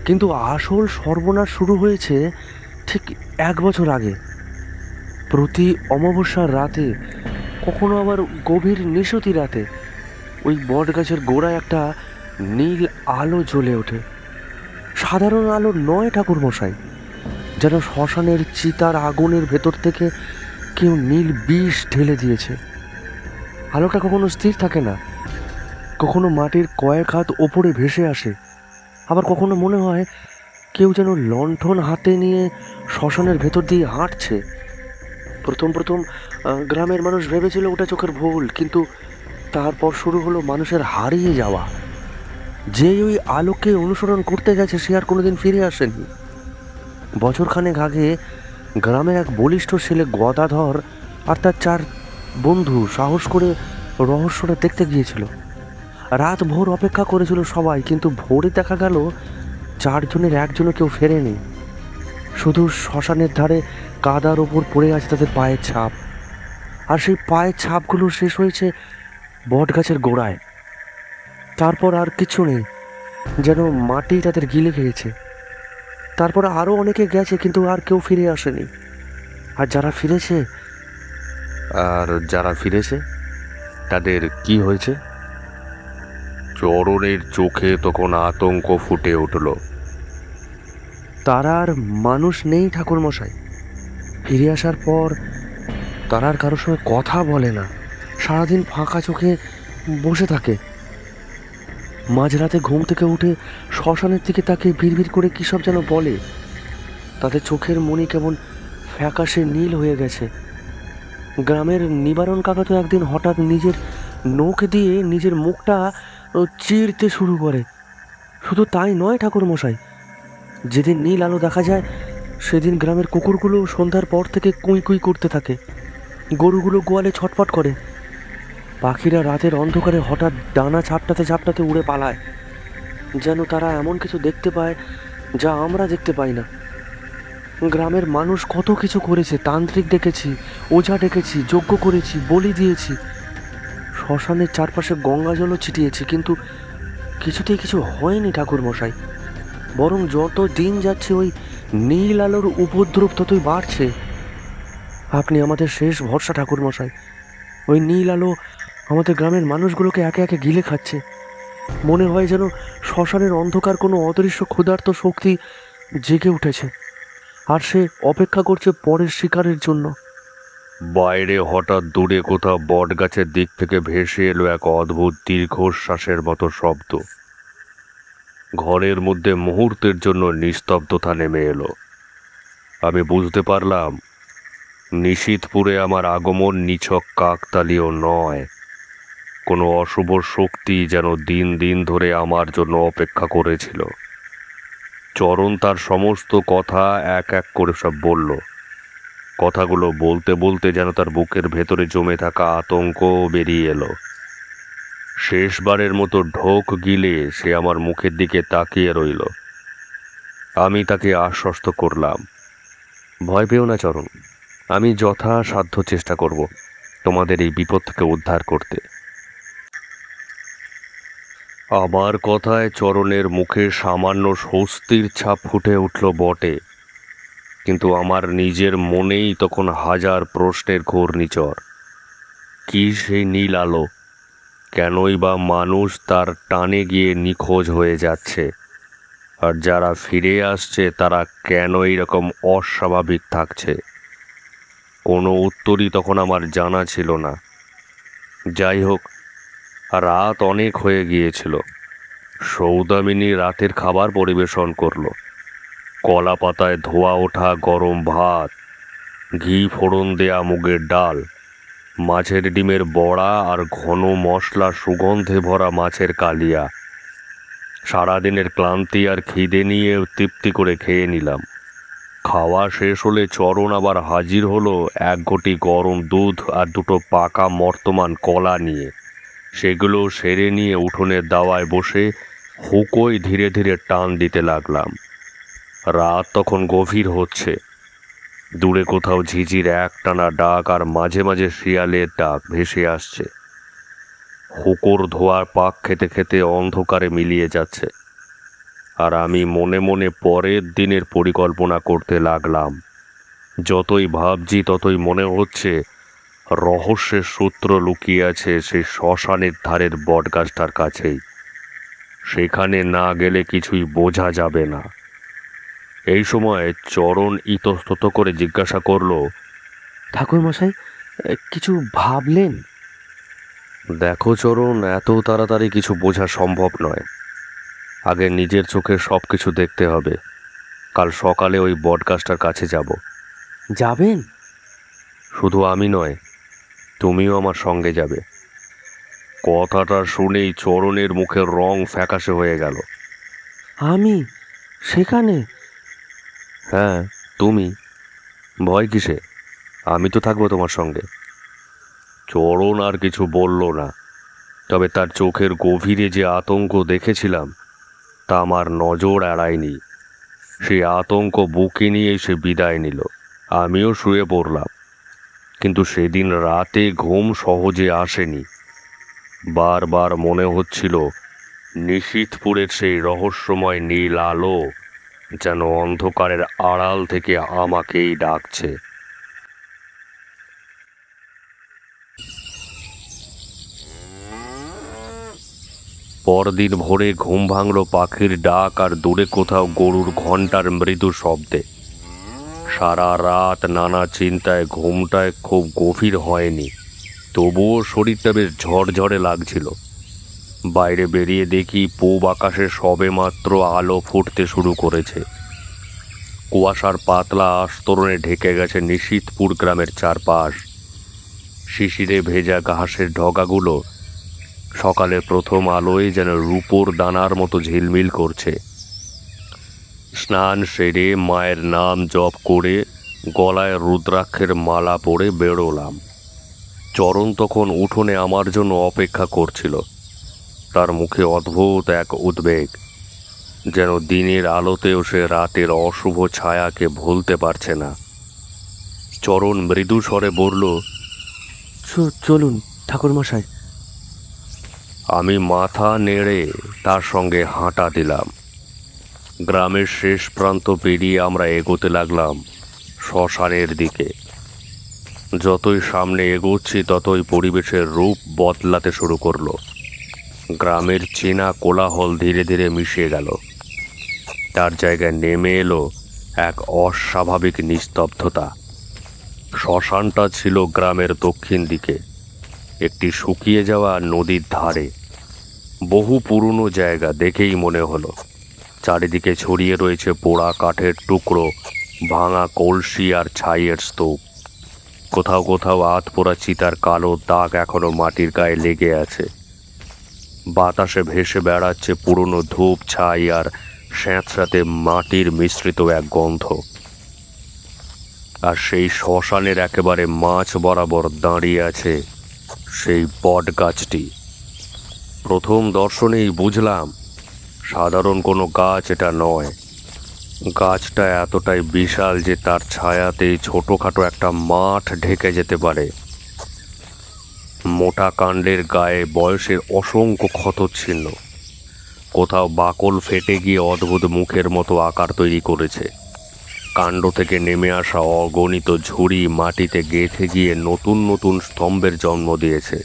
কিন্তু আসল সর্বনাশ শুরু হয়েছে ঠিক 1 বছর আগে। প্রতি অমাবস্যার রাতে, কখনো আবার গভীর নিশতি রাতে, ওই বট গাছের গোড়ায় একটা নীল আলো জ্বলে ওঠে। সাধারণ আলো নয় ঠাকুরমশাই, যেন শ্মশানের চিতার আগুনের ভেতর থেকে কেউ নীল বিষ ঢেলে দিয়েছে। আলোটা কখনো স্থির থাকে না, কখনো মাটির কয়েক হাত ওপরে ভেসে আসে, আবার কখনো মনে হয় কেউ যেন লণ্ঠন হাতে নিয়ে শ্মশানের ভেতর দিয়ে হাঁটছে। প্রথম প্রথম গ্রামের মানুষ ভেবেছিল ওটা চোখের ভুল, কিন্তু তারপর শুরু হলো মানুষের হারিয়ে যাওয়া। যে ওই আলোকে অনুসরণ করতে গেছে সে আর কোনোদিন ফিরে আসেনি। বছরখানেক আগে গ্রামের এক বলিষ্ঠ ছেলে গদাধর আর তার 4 বন্ধু সাহস করে রহস্যটা দেখতে গিয়েছিল। রাত ভোর অপেক্ষা করেছিল সবাই, কিন্তু ভোরে দেখা গেল 4 জনের একজনও কেউ ফেরেনি। শুধু শ্মশানের ধারে কাদার ওপর পড়ে আছে তাদের পায়ের ছাপ, আর সেই পায়ের ছাপগুলো শেষ হয়েছে বট গাছের গোড়ায়। তারপর আর কিছু নেই, যেন মাটি তাদের গিলে খেয়েছে। তারপর আরও অনেকে গেছে, কিন্তু আর কেউ ফিরে আসেনি। আর আর যারা ফিরেছে তাদের কি হয়েছে? চরণের চোখে তখন আতঙ্ক ফুটে উঠল। তারা আর মানুষ নেই ঠাকুরমশাই। ফিরে আসার পর তারা আর কারোর সঙ্গে কথা বলে না, সারাদিন ফাঁকা চোখে বসে থাকে। মাঝরাতে ঘুম থেকে উঠে শ্মশানের দিকে তাকে ভিড় করে কী সব যেন বলে। তাদের চোখের মণি কেমন ফ্যাকাশে নীল হয়ে গেছে। গ্রামের নিবারণ কাকা তো একদিন হঠাৎ নিজের নখ দিয়ে নিজের মুখটা চিরতে শুরু করে। শুধু তাই নয় ঠাকুরমশাই, যেদিন নীল আলো দেখা যায় সেদিন গ্রামের কুকুরগুলো সন্ধ্যার পর থেকে কুই কুই করতে থাকে, গরুগুলো গোয়ালে ছটফট করে, পাখিরা রাতের অন্ধকারে হঠাৎ ডানা ঝাপটাতে ঝাপটাতে উড়ে পালায়, যেন তারা এমন কিছু দেখতে পায় যা আমরা দেখতে পাই না। গ্রামের মানুষ কত কিছু করেছে, তান্ত্রিক ডেকেছি, ওঝা ডেকেছি, যজ্ঞ করেছি, বলি দিয়েছি, শ্মশানের চারপাশে গঙ্গা জলও ছিটিয়েছি, কিন্তু কিছুতেই কিছু হয়নি ঠাকুরমশাই। বরং যত দিন যাচ্ছে ওই নীল আলোর উপদ্রব ততই বাড়ছে। আপনি আমাদের শেষ ভরসা ঠাকুরমশাই। ওই নীল আলো আমাদের গ্রামের মানুষগুলোকে একে একে গিলে খাচ্ছে। মনে হয় যেন শ্মশানের অন্ধকার কোনো অদৃশ্য ক্ষুধার্ত শক্তি জেগে উঠেছে, আর সে অপেক্ষা করছে পরের শিকারের জন্য। বাইরে হঠাৎ দূরে কোথাও বট গাছের দিক থেকে ভেসে এলো এক অদ্ভুত দীর্ঘশ্বাসের মতো শব্দ। ঘরের মধ্যে মুহূর্তের জন্য নিস্তব্ধতা নেমে এলো। আমি বুঝতে পারলাম নিশীথপুরে আমার আগমন নিছক কাকতালীয় নয়। কোনো অশুভ শক্তি যেন দিন দিন ধরে আমার জন্য অপেক্ষা করেছিল। চরণ তার সমস্ত কথা এক এক করে সব বলল। কথাগুলো বলতে বলতে যেন তার বুকের ভেতরে জমে থাকা আতঙ্ক বেরিয়ে এলো। শেষবারের মতো ঢোক গিলে সে আমার মুখের দিকে তাকিয়ে রইল। আমি তাকে আশ্বস্ত করলাম, ভয় পেও না চরণ, আমি যথাসাধ্য চেষ্টা করব তোমাদের এই বিপদ থেকে উদ্ধার করতে। আমার কথায় চরণের মুখে সামান্য স্বস্তির ছাপ ফুটে উঠল বটে, কিন্তু আমার নিজের মনেই তখন হাজার প্রশ্নের ঘূর্ণিঝড়। কি সেই নীল আলো? কেনই বা মানুষ তার টানে গিয়ে নিখোঁজ হয়ে যাচ্ছে? আর যারা ফিরে আসছে তারা কেন এরকম অস্বাভাবিক থাকছে? কোনো উত্তরই তখন আমার জানা ছিল না। যাই হোক, রাত অনেক হয়ে গিয়েছিল। সৌদামিনী রাতের খাবার পরিবেশন করলো। কলা পাতায় ধোয়া ওঠা গরম ভাত, ঘি ফোড়ন দেয়া মুগের ডাল, মাছের ডিমের বড়া আর ঘন মশলা সুগন্ধে ভরা মাছের কালিয়া। সারাদিনের ক্লান্তি আর খিদে নিয়ে তৃপ্তি করে খেয়ে নিলাম। খাওয়া শেষ হলে চরণ আবার হাজির হলো এক ঘটি গরম দুধ আর দুটো পাকা মর্তমান কলা নিয়ে। সেগুলো সেরে নিয়ে উঠোনের দাওয়ায় বসে হুকোয় ধীরে ধীরে টান দিতে লাগলাম। রাত তখন গভীর হচ্ছে। দূরে কোথাও ঝিঝির একটানা ডাক আর মাঝে মাঝে শিয়ালের ডাক ভেসে আসছে। হুকোর ধোয়ার পাক খেতে খেতে অন্ধকারে মিলিয়ে যাচ্ছে, আর আমি মনে মনে পরের দিনের পরিকল্পনা করতে লাগলাম। যতই ভাবছি ততই মনে হচ্ছে রহস্যের সূত্র লুকিয়ে আছে সেই শ্মশানের ধারের বটগাছটার কাছেই। সেখানে না গেলে কিছুই বোঝা যাবে না। এই সময় চরণ ইতস্তত করে জিজ্ঞাসা করলো, ঠাকুরমশাই, কিছু ভাবলেন? দেখো চরণ, এত তাড়াতাড়ি কিছু বোঝা সম্ভব নয়। আগে নিজের চোখে সব কিছু দেখতে হবে। কাল সকালে ওই বটগাছটার কাছে যাব। যাবেন? শুধু আমি নয়, তুমিও আমার সঙ্গে যাবে। কথাটা শুনেই চরণের মুখের রং ফ্যাকাশে হয়ে গেল। আমি সেখানে? হ্যাঁ, তুমি। ভয় কিসে? আমি তো থাকবো তোমার সঙ্গে। চরণ আর কিছু বলল না, তবে তার চোখের গভীরে যে আতঙ্ক দেখেছিলাম তা আমার নজর এড়ায়নি। সেই আতঙ্ক বুকে নিয়ে সে বিদায় নিল। আমিও শুয়ে পড়লাম, কিন্তু সেদিন রাতে ঘুম সহজে আসেনি। বারবার মনে হচ্ছিল নিশীথপুরের সেই রহস্যময় নীল আলো যেন অন্ধকারের আড়াল থেকে আমাকেই ডাকছে। পরদিন ভোরে ঘুম ভাঙল পাখির ডাক আর দূরে কোথাও গরুর ঘণ্টার মৃদু শব্দে। সারা রাত নানা চিন্তায় ঘুমটায় খুব গভীর হয়নি, তবুও শরীরটা বেশ ঝরঝরে লাগছিল। বাইরে বেরিয়ে দেখি পূব আকাশে সবেমাত্র আলো ফুটতে শুরু করেছে। কুয়াশার পাতলা আস্তরণে ঢেকে গেছে নিশীথপুর গ্রামের চারপাশ। শিশিরে ভেজা ঘাসের ঢগাগুলো সকালের প্রথম আলোয় যেন রূপোর দানার মতো ঝিলমিল করছে। স্নান সেরে মায়ের নাম জপ করে গলায় রুদ্রাক্ষের মালা পরে বেরোলাম। চরণ তখন উঠোনে আমার জন্য অপেক্ষা করছিল। তার মুখে অদ্ভুত এক উদ্বেগ, যেন দিনের আলোতেও সে রাতের অশুভ ছায়াকে ভুলতে পারছে না। চরণ মৃদু স্বরে বলল, চলুন ঠাকুরমশাই। আমি মাথা নেড়ে তার সঙ্গে হাঁটা দিলাম। গ্রামের শেষ প্রান্ত পেরিয়ে আমরা এগোতে লাগলাম শ্মশানের দিকে। যতই সামনে এগোচ্ছি ততই পরিবেশের রূপ বদলাতে শুরু করলো। গ্রামের চেনা কোলাহল ধীরে ধীরে মিশে গেল। তার জায়গায় নেমে এলো এক অস্বাভাবিক নিস্তব্ধতা। শ্মশানটা ছিল গ্রামের দক্ষিণ দিকে, একটি শুকিয়ে যাওয়া নদীর ধারে। বহু পুরনো জায়গা দেখেই মনে হলো। চারিদিকে ছড়িয়ে রয়েছে পোড়া কাঠের টুকরো, ভাঙা কলসি আর ছাইয়ের স্তূপ। কোথাও কোথাও আধপোড়া চিতার কালো দাগ এখনো মাটির গায়ে লেগে আছে। বাতাসে ভেসে বেড়াচ্ছে পুরনো ধূপ, ছাই আর স্যাঁতস্যাঁতে মাটির মিশ্রিত এক গন্ধ। আর সেই শ্মশানের একেবারে মাঝ বরাবর দাঁড়িয়ে আছে সেই বট গাছটি। প্রথম দর্শনেই বুঝলাম সাধারণ কোনো গাছ এটা নয়। গাছটা এতটাই বিশাল যে তার ছায়াতেই ছোটোখাটো একটা মাঠ ঢেকে যেতে পারে। মোটা কাণ্ডের গায়ে বয়সের অসংখ্য ক্ষতচিহ্ন, কোথাও বাকল ফেটে গিয়ে অদ্ভুত মুখের মতো আকার তৈরি করেছে। কাণ্ড থেকে নেমে আসা অগণিত ঝুড়ি মাটিতে গেঁথে গিয়ে নতুন নতুন স্তম্ভের জন্ম দিয়েছে।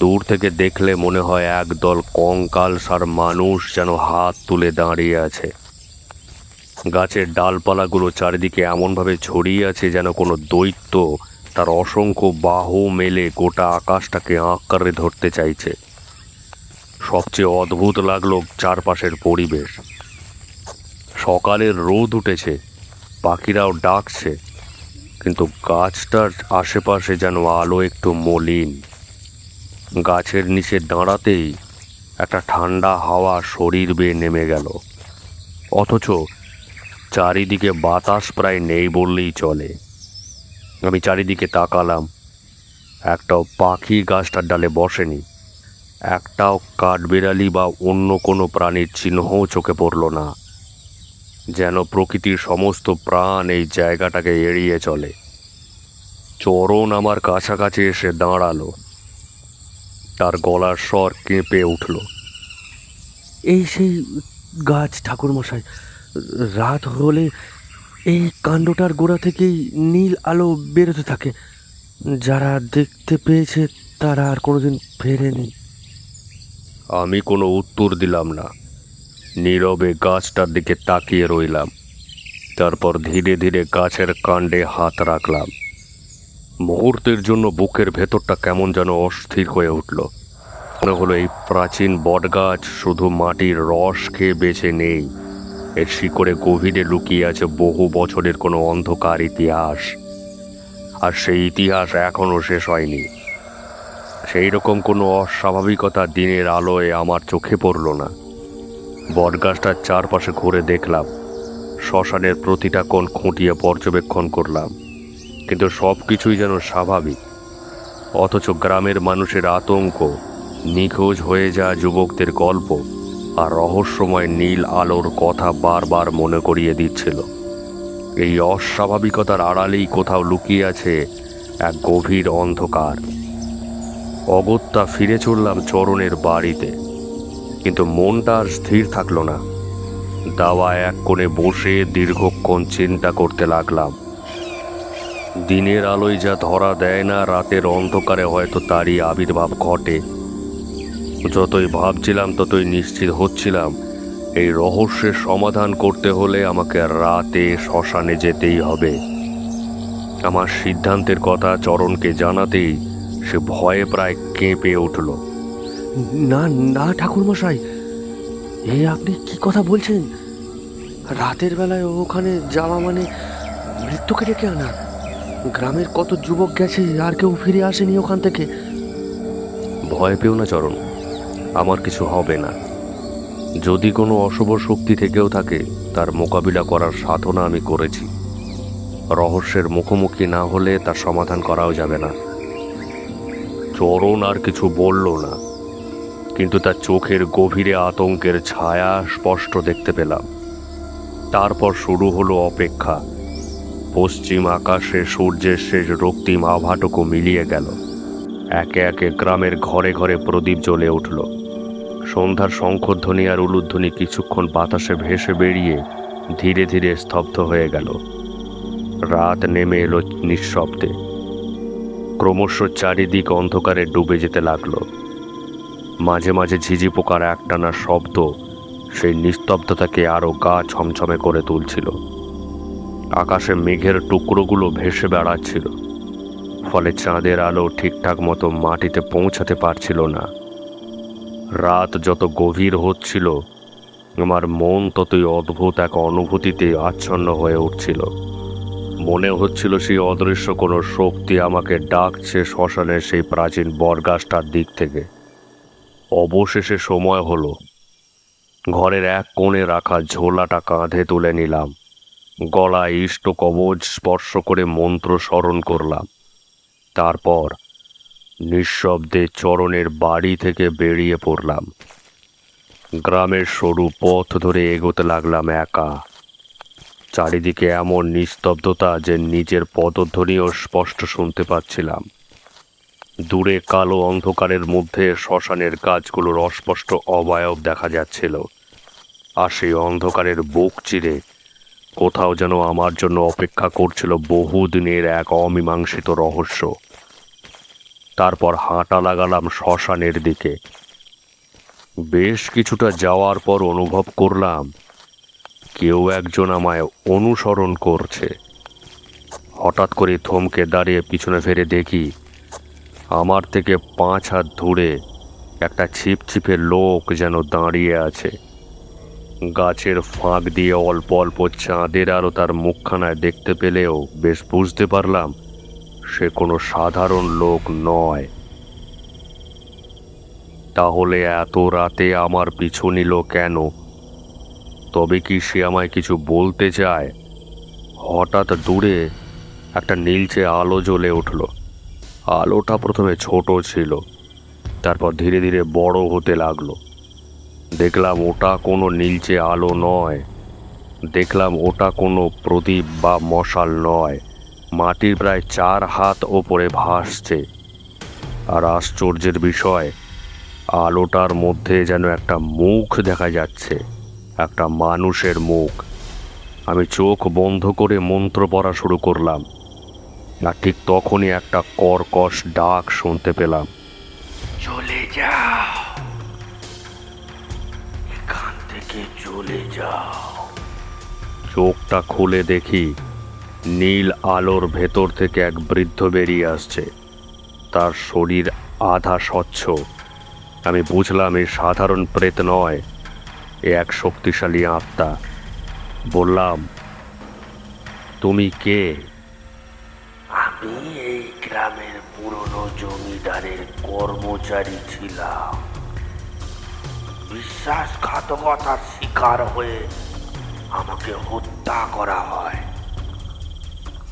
দূর থেকে দেখলে মনে হয় একদল কঙ্কালসার মানুষ যেন হাত তুলে দাঁড়িয়ে আছে। গাছের ডালপালাগুলো চারিদিকে এমনভাবে ছড়িয়ে আছে যেন কোনো দৈত্য তার অসংখ্য বাহু মেলে গোটা আকাশটাকে আঁকড়ে ধরতে চাইছে। সবচেয়ে অদ্ভুত লাগলো চারপাশের পরিবেশ। সকালের রোদ উঠেছে, পাখিরাও ডাকছে, কিন্তু গাছটার আশেপাশে যেন আলো একটু মলিন। গাছের নিচে দাঁড়াতেই একটা ঠান্ডা হাওয়া শরীর বেয়ে নেমে গেল, অথচ চারিদিকে বাতাস প্রায় নেই বললেই চলে। আমি চারিদিকে তাকালাম, একটাও পাখি গাছটার ডালে বসেনি। একটাও কাঠবিড়ালি বা অন্য কোনো প্রাণীর চিহ্নও চোখে পড়ল না। যেন প্রকৃতির সমস্ত প্রাণ এই জায়গাটাকে এড়িয়ে চলে। চরণ আমার কাছাকাছি এসে দাঁড়ালো। তার গলার স্বর কেঁপে উঠল। এই সেই গাছ ঠাকুরমশাই, রাত হলে এই কাণ্ডটার গোড়া থেকেই নীল আলো বেরোতে থাকে। যারা দেখতে পেয়েছে তারা আর কোনোদিন ফেরেনি। আমি কোনো উত্তর দিলাম না, নীরবে গাছটার দিকে তাকিয়ে রইলাম। তারপর ধীরে ধীরে গাছের কাণ্ডে হাত রাখলাম। মুহূর্তের জন্য বুকের ভেতরটা কেমন যেন অস্থির হয়ে উঠল। মনে হলো এই প্রাচীন বটগাছ শুধু মাটির রস খেয়ে বেঁচে নেই, এর শিকড়ে গভীরে লুকিয়ে আছে বহু বছরের কোনো অন্ধকার ইতিহাস। আর সেই ইতিহাস এখনও শেষ হয়নি। সেই রকম কোনো অস্বাভাবিকতা দিনের আলোয় আমার চোখে পড়ল না। বটগাছটার চারপাশে ঘুরে দেখলাম, শ্মশানের প্রতিটা কোণ খুঁটিয়ে পর্যবেক্ষণ করলাম, কিন্তু সব কিছুই যেন স্বাভাবিক। অথচ গ্রামের মানুষের আতঙ্ক, নিখোঁজ হয়ে যাওয়া যুবকদের গল্প আর রহস্যময় নীল আলোর কথা বারবার মনে করিয়ে দিচ্ছিল এই অস্বাভাবিকতার আড়ালেই কোথাও লুকিয়ে আছে এক গভীর অন্ধকার। অগত্যা ফিরে চললাম চরণের বাড়িতে, কিন্তু মনটা আর স্থির থাকলো না। দাওয়া এক কোণে বসে দীর্ঘক্ষণ চিন্তা করতে লাগলাম। দিনের আলোয় যা ধরা দেয় না, রাতের অন্ধকারে হয়তো তারই আবির্ভাব ঘটে। যতই ভাবছিলাম ততই নিশ্চিত হচ্ছিলাম এই রহস্যের সমাধান করতে হলে আমাকে রাতে শ্মশানে যেতেই হবে। আমার সিদ্ধান্তের কথা চরণকে জানাতেই সে ভয়ে প্রায় কেঁপে উঠল। না না ঠাকুরমশাই, এ আপনি কি কথা বলছেন? রাতের বেলায় ওখানে যাওয়া মানে মৃত্যুকে ডেকে আনা। গ্রামের কত যুবক গেছে, আর কেউ ফিরে আসেনি ওখান থেকে। ভয় পেও না চরণ, আমার কিছু হবে না। যদি কোনো অশুভ শক্তি থেকেও থাকে তার মোকাবিলা করার সাধনা আমি করেছি। রহস্যের মুখোমুখি না হলে তার সমাধান করাও যাবে না। চরণ আর কিছু বলল না, কিন্তু তার চোখের গভীরে আতঙ্কের ছায়া স্পষ্ট দেখতে পেলাম। তারপর শুরু হলো অপেক্ষা। পশ্চিম আকাশে সূর্যের শেষ রক্তিম আভাটুকু মিলিয়ে গেল। একে একে গ্রামের ঘরে ঘরে প্রদীপ জ্বলে উঠল। সন্ধ্যার শঙ্খধ্বনি আর উলুধ্বনি কিছুক্ষণ বাতাসে ভেসে বেরিয়ে ধীরে ধীরে স্তব্ধ হয়ে গেল। রাত নেমে এলো নিঃশব্দে। ক্রমশ চারিদিক অন্ধকারে ডুবে যেতে লাগলো। মাঝে মাঝে ঝিঝি পোকার একটানা শব্দ সেই নিস্তব্ধতাকে আরো গা ছমছমে করে তুলছিল। আকাশে মেঘের টুকরোগুলো ভেসে বেড়াচ্ছিল, ফলে চাঁদের আলো ঠিকঠাক মতো মাটিতে পৌঁছাতে পারছিল না। রাত যত গভীর হচ্ছিল, আমার মন ততই অদ্ভুত এক অনুভূতিতে আচ্ছন্ন হয়ে উঠছিল। মনে হচ্ছিল সেই অদৃশ্য কোনো শক্তি আমাকে ডাকছে শ্মশানের সেই প্রাচীন বটগাছটার দিক থেকে। অবশেষে সময় হলো। ঘরের এক কোণে রাখা ঝোলাটা কাঁধে তুলে নিলাম। গলায় ইষ্ট কবচ স্পর্শ করে মন্ত্র স্মরণ করলাম। তারপর নিঃশব্দে চরণের বাড়ি থেকে বেরিয়ে পড়লাম। গ্রামের সরু পথ ধরে এগোতে লাগলাম একা। চারিদিকে এমন নিস্তব্ধতা যে নিজের পদধ্বনিও স্পষ্ট শুনতে পাচ্ছিলাম। দূরে কালো অন্ধকারের মধ্যে শ্মশানের গাছগুলোর অস্পষ্ট অবয়ব দেখা যাচ্ছিল, আর সেই অন্ধকারের বুক চিরে কোথাও যেন আমার জন্য অপেক্ষা করছিল বহুদিনের এক অমীমাংসিত রহস্য। তারপর হাঁটা লাগালাম শ্মশানের দিকে। বেশ কিছুটা যাওয়ার পর অনুভব করলাম কেউ একজন আমায় অনুসরণ করছে। হঠাৎ করে থমকে দাঁড়িয়ে পিছনে ফিরে দেখি আমার থেকে 5 হাত দূরে একটা ছিপছিপে লোক যেন দাঁড়িয়ে আছে। গাছের ফাঁক দিয়ে অল্প অল্প চাঁদের আলো তার মুখখানায় দেখতে পেলেও বেশ বুঝতে পারলাম সে কোনো সাধারণ লোক নয়। তাহলে এত রাতে আমার পিছু নিল কেন? তবে কি সে আমায় কিছু বলতে চায়? হঠাৎ দূরে একটা নীলচে আলো জ্বলে উঠল। আলোটা প্রথমে ছোট ছিল, তারপর ধীরে ধীরে বড় হতে লাগলো। দেখলাম ওটা কোনো নীলচে আলো নয়, দেখলাম ওটা কোনো প্রদীপ বা মশাল নয়, মাটির প্রায় 4 হাত ওপরে ভাসছে। আর আশ্চর্যের বিষয়, আলোটার মধ্যে যেন একটা মুখ দেখা যাচ্ছে, একটা মানুষের মুখ। আমি চোখ বন্ধ করে মন্ত্র পড়া শুরু করলাম, আর ঠিক তখনই একটা কর্কশ ডাক শুনতে পেলাম। চলে যাও, এখান থেকে চলে যাও। চোখটা খুলে দেখি নীল আলোর ভেতর থেকে এক বৃদ্ধ বেরিয়ে আসছে। তার শরীর আধা স্বচ্ছ। আমি বুঝলাম এ সাধারণ প্রেত নয়, এ এক শক্তিশালী আত্মা। বললাম, তুমি কে? আমি এই গ্রামের পুরনো জমিদারের কর্মচারী ছিলাম। বিশ্বাসঘাতকতার শিকার হয়ে আমাকে হত্যা করা হয়।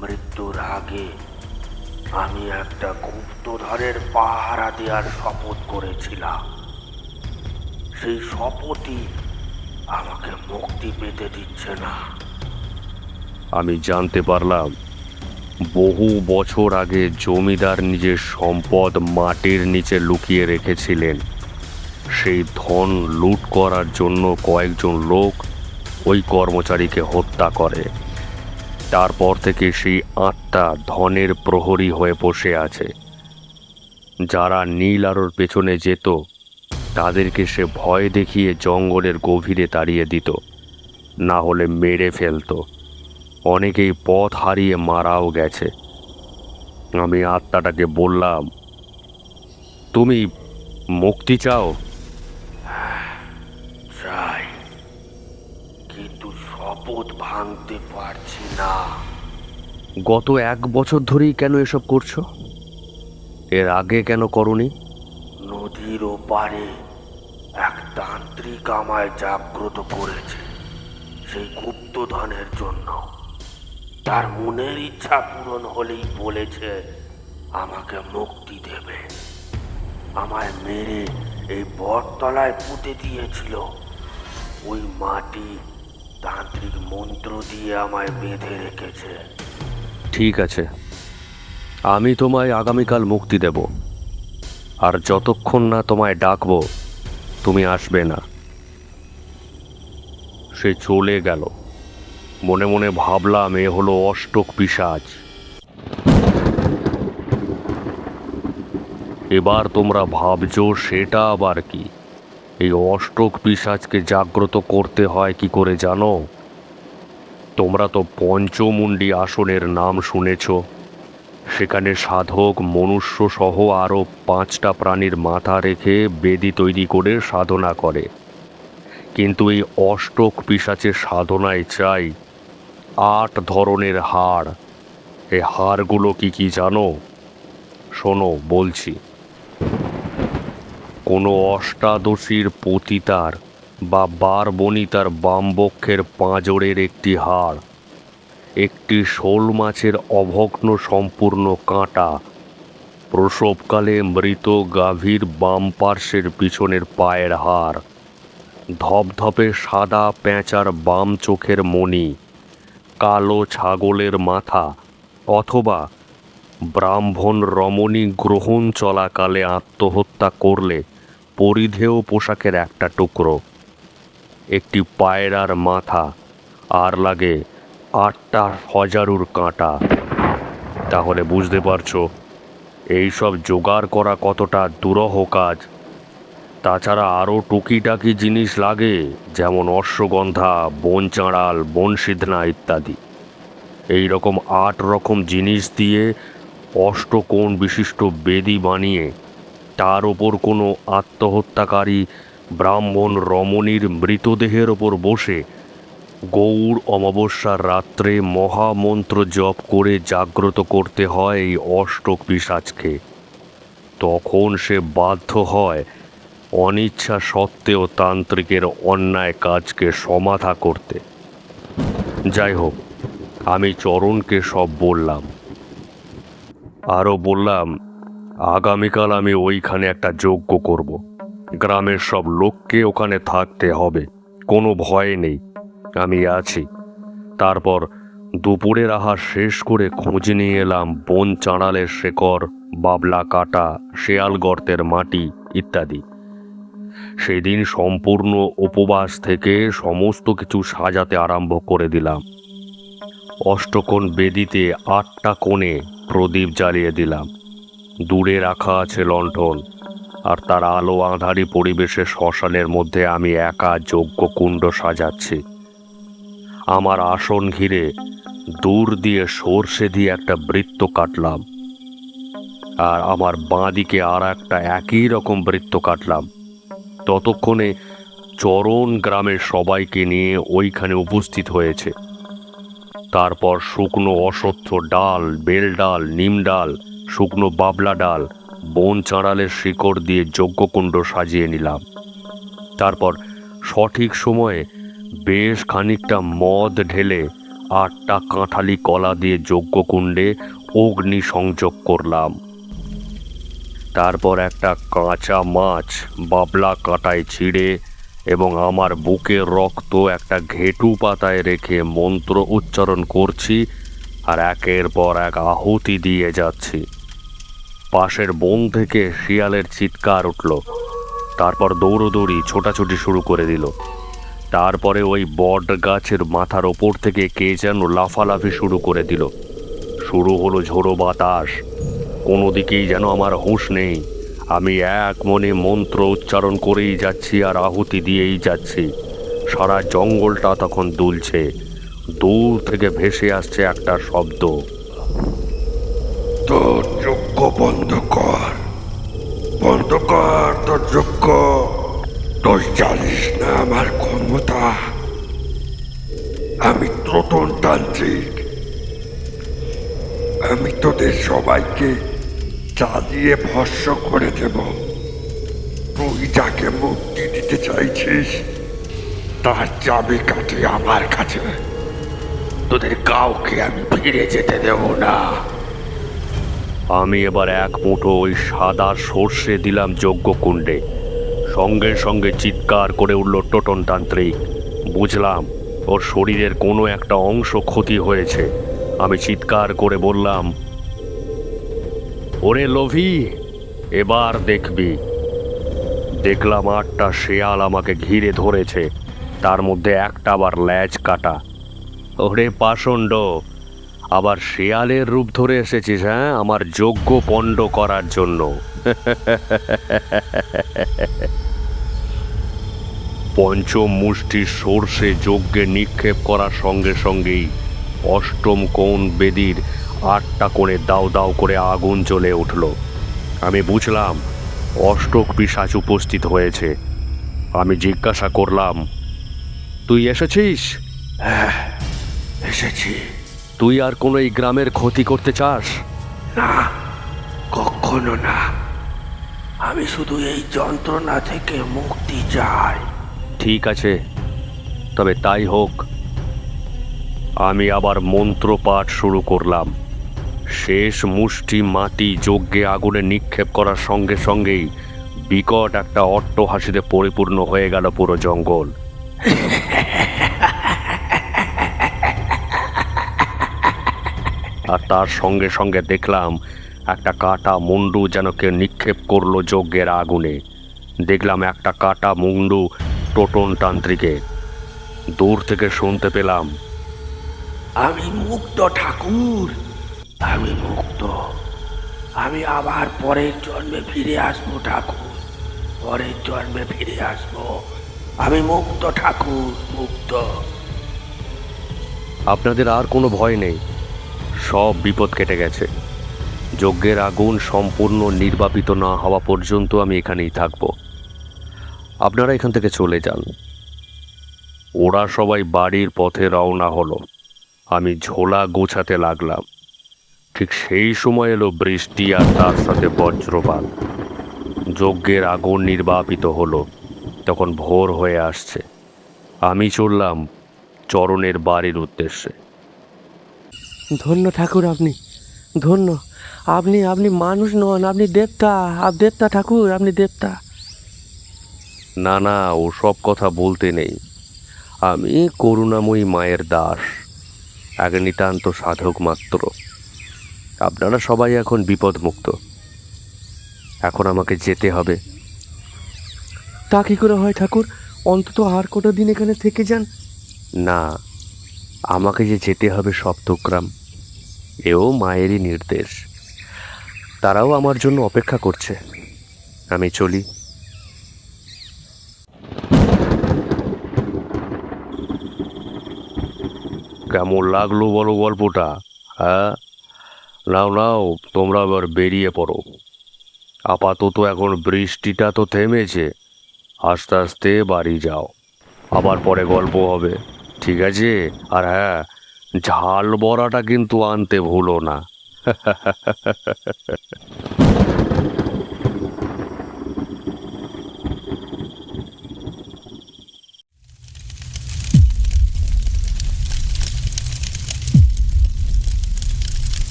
মৃত্যুর আগে আমি একটা গুপ্তধনের পাহারা দেওয়ার শপথ করেছিলাম। সেই শপথই আমাকে মুক্তি পেতে দিচ্ছে না। আমি জানতে পারলাম বহু বছর আগে জমিদার নিজের সম্পদ মাটির নিচে লুকিয়ে রেখেছিলেন। সেই ধন লুট করার জন্য কয়েকজন লোক ওই কর্মচারীকে হত্যা করে। তারপর থেকে সেই আত্মা ধনের প্রহরী হয়ে বসে আছে। যারা নীল আলোর পেছনে যেত তাদেরকে সে ভয় দেখিয়ে জঙ্গলের গভীরে তাড়িয়ে দিত, না হলে মেরে ফেলতো। অনেকেই পথ হারিয়ে মারাও গেছে। আমি আত্মাটাকে বললাম, তুমি মুক্তি চাও? চাই, কিন্তু শপথ ভাঙতে পারছি না। গত 1 বছর ধরেই কেন এসব করছো? এর আগে কেন করনি? নদীর ওপারে এক তান্ত্রিক আমায় জাগ্রত করেছে সেই গুপ্তধনের জন্য। তার মনের ইচ্ছা পূরণ হলেই বলেছে আমাকে মুক্তি দেবে। আমায় মেরে এই বটতলায় পুঁতে দিয়েছিল। ওই মাটি তান্ত্রিক মন্ত্র দিয়ে আমায় বেঁধে রেখেছে। ঠিক আছে, আমি তোমায় আগামীকাল মুক্তি দেব। আর যতক্ষণ না তোমায় ডাকবো তুমি আসবে না। সে চলে গেল। মনে মনে ভাবলাম, এ হলো অষ্টক পিশাচ। এবার তোমরা ভাবছো সেটা আবার কি? এই অষ্টক পিশাচকে জাগ্রত করতে হয় কি করে জানো? তোমরা তো পঞ্চমুণ্ডী আসনের নাম শুনেছ। সেখানে সাধক মনুষ্য সহ আরও 5টা প্রাণীর মাথা রেখে বেদি তৈরি করে সাধনা করে। কিন্তু এই অষ্টক পিশাচের সাধনায় চাই 8 ধরনের হাড়। এই হাড়গুলো কি কি জানো? শোনো বলছি। কোনো অষ্টাদশীর পতিতার বা বারবনিতার বামবক্ষের পাঁজরের একটি হাড়, একটি শোল মাছের অভগ্ন সম্পূর্ণ কাঁটা, প্রসবকালে মৃত গাভীর বাম পার্শ্বের পিছনের পায়ের হাড়, ধপধপে সাদা পেঁচার বাম চোখের মণি, কালো ছাগলের মাথা, অথবা ব্রাহ্মণ রমণী গ্রহণ চলাকালে আত্মহত্যা করলে পরিধেয় পোশাকের একটা টুকরো, একটি পায়রার মাথা, আর লাগে 8টা হজারুর কাঁটা। তাহলে বুঝতে পারছো এইসব জোগাড় করা কতটা দুরূহ কাজ। তাছাড়া আরও টুকিটাকি জিনিস লাগে, যেমন অশ্বগন্ধা, বন চাঁড়াল, বনসিদ্ধনা ইত্যাদি। এই রকম 8 রকম জিনিস দিয়ে অষ্টকোণ বিশিষ্ট বেদি বানিয়ে তার ওপর কোনো আত্মহত্যাকারী ব্রাহ্মণ রমণীর মৃতদেহের ওপর বসে গৌর অমাবস্যার রাত্রে মহামন্ত্র জপ করে জাগ্রত করতে হয় এই অষ্টক পিশাচকে। তখন সে বাধ্য হয় অনিচ্ছা সত্ত্বেও তান্ত্রিকের অন্যায় কাজকে সমাধা করতে। যাই হোক, আমি চরণকে সব বললাম। আরও বললাম, আগামীকাল আমি ওইখানে একটা যজ্ঞ করব। গ্রামের সব লোককে ওখানে থাকতে হবে, কোনো ভয় নেই, আমি আছি। তারপর দুপুরের আহার শেষ করে খোঁজ নিয়ে এলাম বন চাঁড়ালের শেকড়, বাবলা কাটা, শেয়াল গর্তের মাটি ইত্যাদি। সেদিন সম্পূর্ণ উপবাস থেকে সমস্ত কিছু সাজাতে আরম্ভ করে দিলাম। অষ্টকোণ বেদিতে 8টা কোণে প্রদীপ জ্বালিয়ে দিলাম। দূরে রাখা আছে লণ্ঠন, আর তার আলো আঁধারি পরিবেশে শ্মশানের মধ্যে আমি একা যজ্ঞকুণ্ড সাজাচ্ছি। আমার আসন ঘিরে দূর দিয়ে সর্ষে দিয়ে একটা বৃত্ত কাটলাম, আর আমার বাঁ দিকে আর একটা একই রকম বৃত্ত কাটলাম। ততক্ষণে চরণ গ্রামের সবাইকে নিয়ে ওইখানে উপস্থিত হয়েছে। তারপর শুকনো অশ্বত্থ ডাল, বেল ডাল, নিম ডাল, শুকনো বাবলা ডাল, বন চাঁড়ালের শিকড় দিয়ে যজ্ঞকুণ্ড সাজিয়ে নিলাম। তারপর সঠিক সময়ে বেশ খানিকটা মদ ঢেলে 8টা কাঁঠালি কলা দিয়ে যজ্ঞকুণ্ডে অগ্নি সংযোগ করলাম। তারপর একটা কাঁচা মাছ বাবলা কাঁটায় ছিঁড়ে এবং আমার বুকের রক্ত একটা ঘেটু পাতায় রেখে মন্ত্র উচ্চারণ করছি, আর একের পর এক আহুতি দিয়ে যাচ্ছি। পাশের বন থেকে শিয়ালের চিৎকার উঠল। তারপর দৌড়োদৌড়ি ছোটাছুটি শুরু করে দিল। তারপরে ওই বট গাছের মাথার ওপর থেকে কে যেন লাফালাফি শুরু করে দিল। শুরু হলো ঝোড়ো বাতাস। কোনো দিকেই যেন আমার হুঁশ নেই। আমি এক মনে মন্ত্র উচ্চারণ করেই যাচ্ছি আর আহুতি দিয়েই যাচ্ছি। সারা জঙ্গলটা তখন দুলছে। দূর থেকে ভেসে আসছে একটা শব্দ, তোর যজ্ঞ বন্ধ কর, বন্ধ কর তোর যজ্ঞ। তোর জানিস না আমার ক্ষমতা। আমি ত্রোটন তান্ত্রিক। আমি তোদের সবাইকে চালিয়ে ভস্ম করে দেব। তুই যাকে মুক্তি দিতে চাইছিস তার চাবিকাঠি আমার কাছে। তোদের কাউকে আমি ফিরে যেতে দেব না। আমি এবার এক মুঠো ওই সাদা সর্ষে দিলাম যজ্ঞকুণ্ডে। সঙ্গে সঙ্গে চিৎকার করে উঠল টোটন তান্ত্রিক। বুঝলাম ওর শরীরের কোনো একটা অংশ ক্ষতি হয়েছে। আমি চিৎকার করে বললাম, ওরে লোভী, এবার দেখবি। দেখলাম 8টা শেয়াল আমাকে ঘিরে ধরেছে, তার মধ্যে একটা আবার ল্যাজ কাটা। ওরে পাষণ্ড, আবার শেয়ালের রূপ ধরে এসেছিস? হ্যাঁ, আমার যজ্ঞ পণ্ড করার জন্য। পঞ্চম মুষ্টি সর্ষে যজ্ঞে নিক্ষেপ করার সঙ্গে সঙ্গেই অষ্টম কোণ বেদির 8টা কোণে দাউ দাউ করে আগুন জ্বলে উঠল। আমি বুঝলাম অষ্টক পিশাচ উপস্থিত হয়েছে। আমি জিজ্ঞাসা করলাম, তুই এসেছিস? হ্যাঁ, এসেছি। তুই আর কোনো এই গ্রামের ক্ষতি করতে চাস? না, কখনো না। আমি শুধু এই যন্ত্রণা থেকে মুক্তি চাই। ঠিক আছে, তবে তাই হোক। আমি আবার মন্ত্রপাঠ শুরু করলাম। শেষ মুষ্টি মাটি যজ্ঞে আগুনে নিক্ষেপ করার সঙ্গে সঙ্গেই বিকট একটা অট্টহাসিতে পরিপূর্ণ হয়ে গেল পুরো জঙ্গল। আর তার সঙ্গে সঙ্গে দেখলাম একটা কাটা মুন্ডু যেন কেউ নিক্ষেপ করলো যজ্ঞের আগুনে। দেখলাম একটা কাটা মুন্ডু টোটন তান্ত্রিকে। দূর থেকে শুনতে পেলাম, আমি মুক্ত ঠাকুর, আমি মুক্ত। আমি আবার পরের জন্মে ফিরে আসবো ঠাকুর, পরের জন্মে ফিরে আসবো। আমি মুক্ত ঠাকুর, মুক্ত। আপনাদের আর কোনো ভয় নেই, সব বিপদ কেটে গেছে। যজ্ঞের আগুন সম্পূর্ণ নির্বাপিত না হওয়া পর্যন্ত আমি এখানেই থাকব। আপনারা এখান থেকে চলে যান। ওরা সবাই বাড়ির পথে রওনা হলো। আমি ঝোলা গোছাতে লাগলাম। ঠিক সেই সময় এলো বৃষ্টি আর তার সাথে বজ্রপাত। যজ্ঞের আগুন নির্বাপিত হলো। তখন ভোর হয়ে আসছে। আমি চললাম চরণের বাড়ির উদ্দেশ্যে। ধন্য ঠাকুর আপনি, ধন্য। আপনি আপনি মানুষ নন, আপনি দেবতা। দেবতা ঠাকুর, আপনি দেবতা। না না, ওসব কথা বলতে নেই। আমি করুণাময়ী মায়ের দাস, আগে নিতান্ত সাধক মাত্র। আপনারা সবাই এখন বিপদমুক্ত। এখন আমাকে যেতে হবে। তা কি করে হয় ঠাকুর? অন্তত আর কটা দিন এখানে থেকে যান। না, আমাকে যে যেতে হবে সপ্তগ্রাম, এও মায়েরই নির্দেশ। তারাও আমার জন্য অপেক্ষা করছে। আমি চলি। কেমন লাগলো বলো গল্পটা? হ্যাঁ, নাও নাও, তোমরা আবার বেরিয়ে পড়ো। আপাতত এখন বৃষ্টিটা তো থেমেছে, আস্তে আস্তে বাড়ি যাও। আবার পরে গল্প হবে, ঠিক আছে? আর হ্যাঁ, ঝাল বড়াটা কিন্তু আনতে ভুলো না।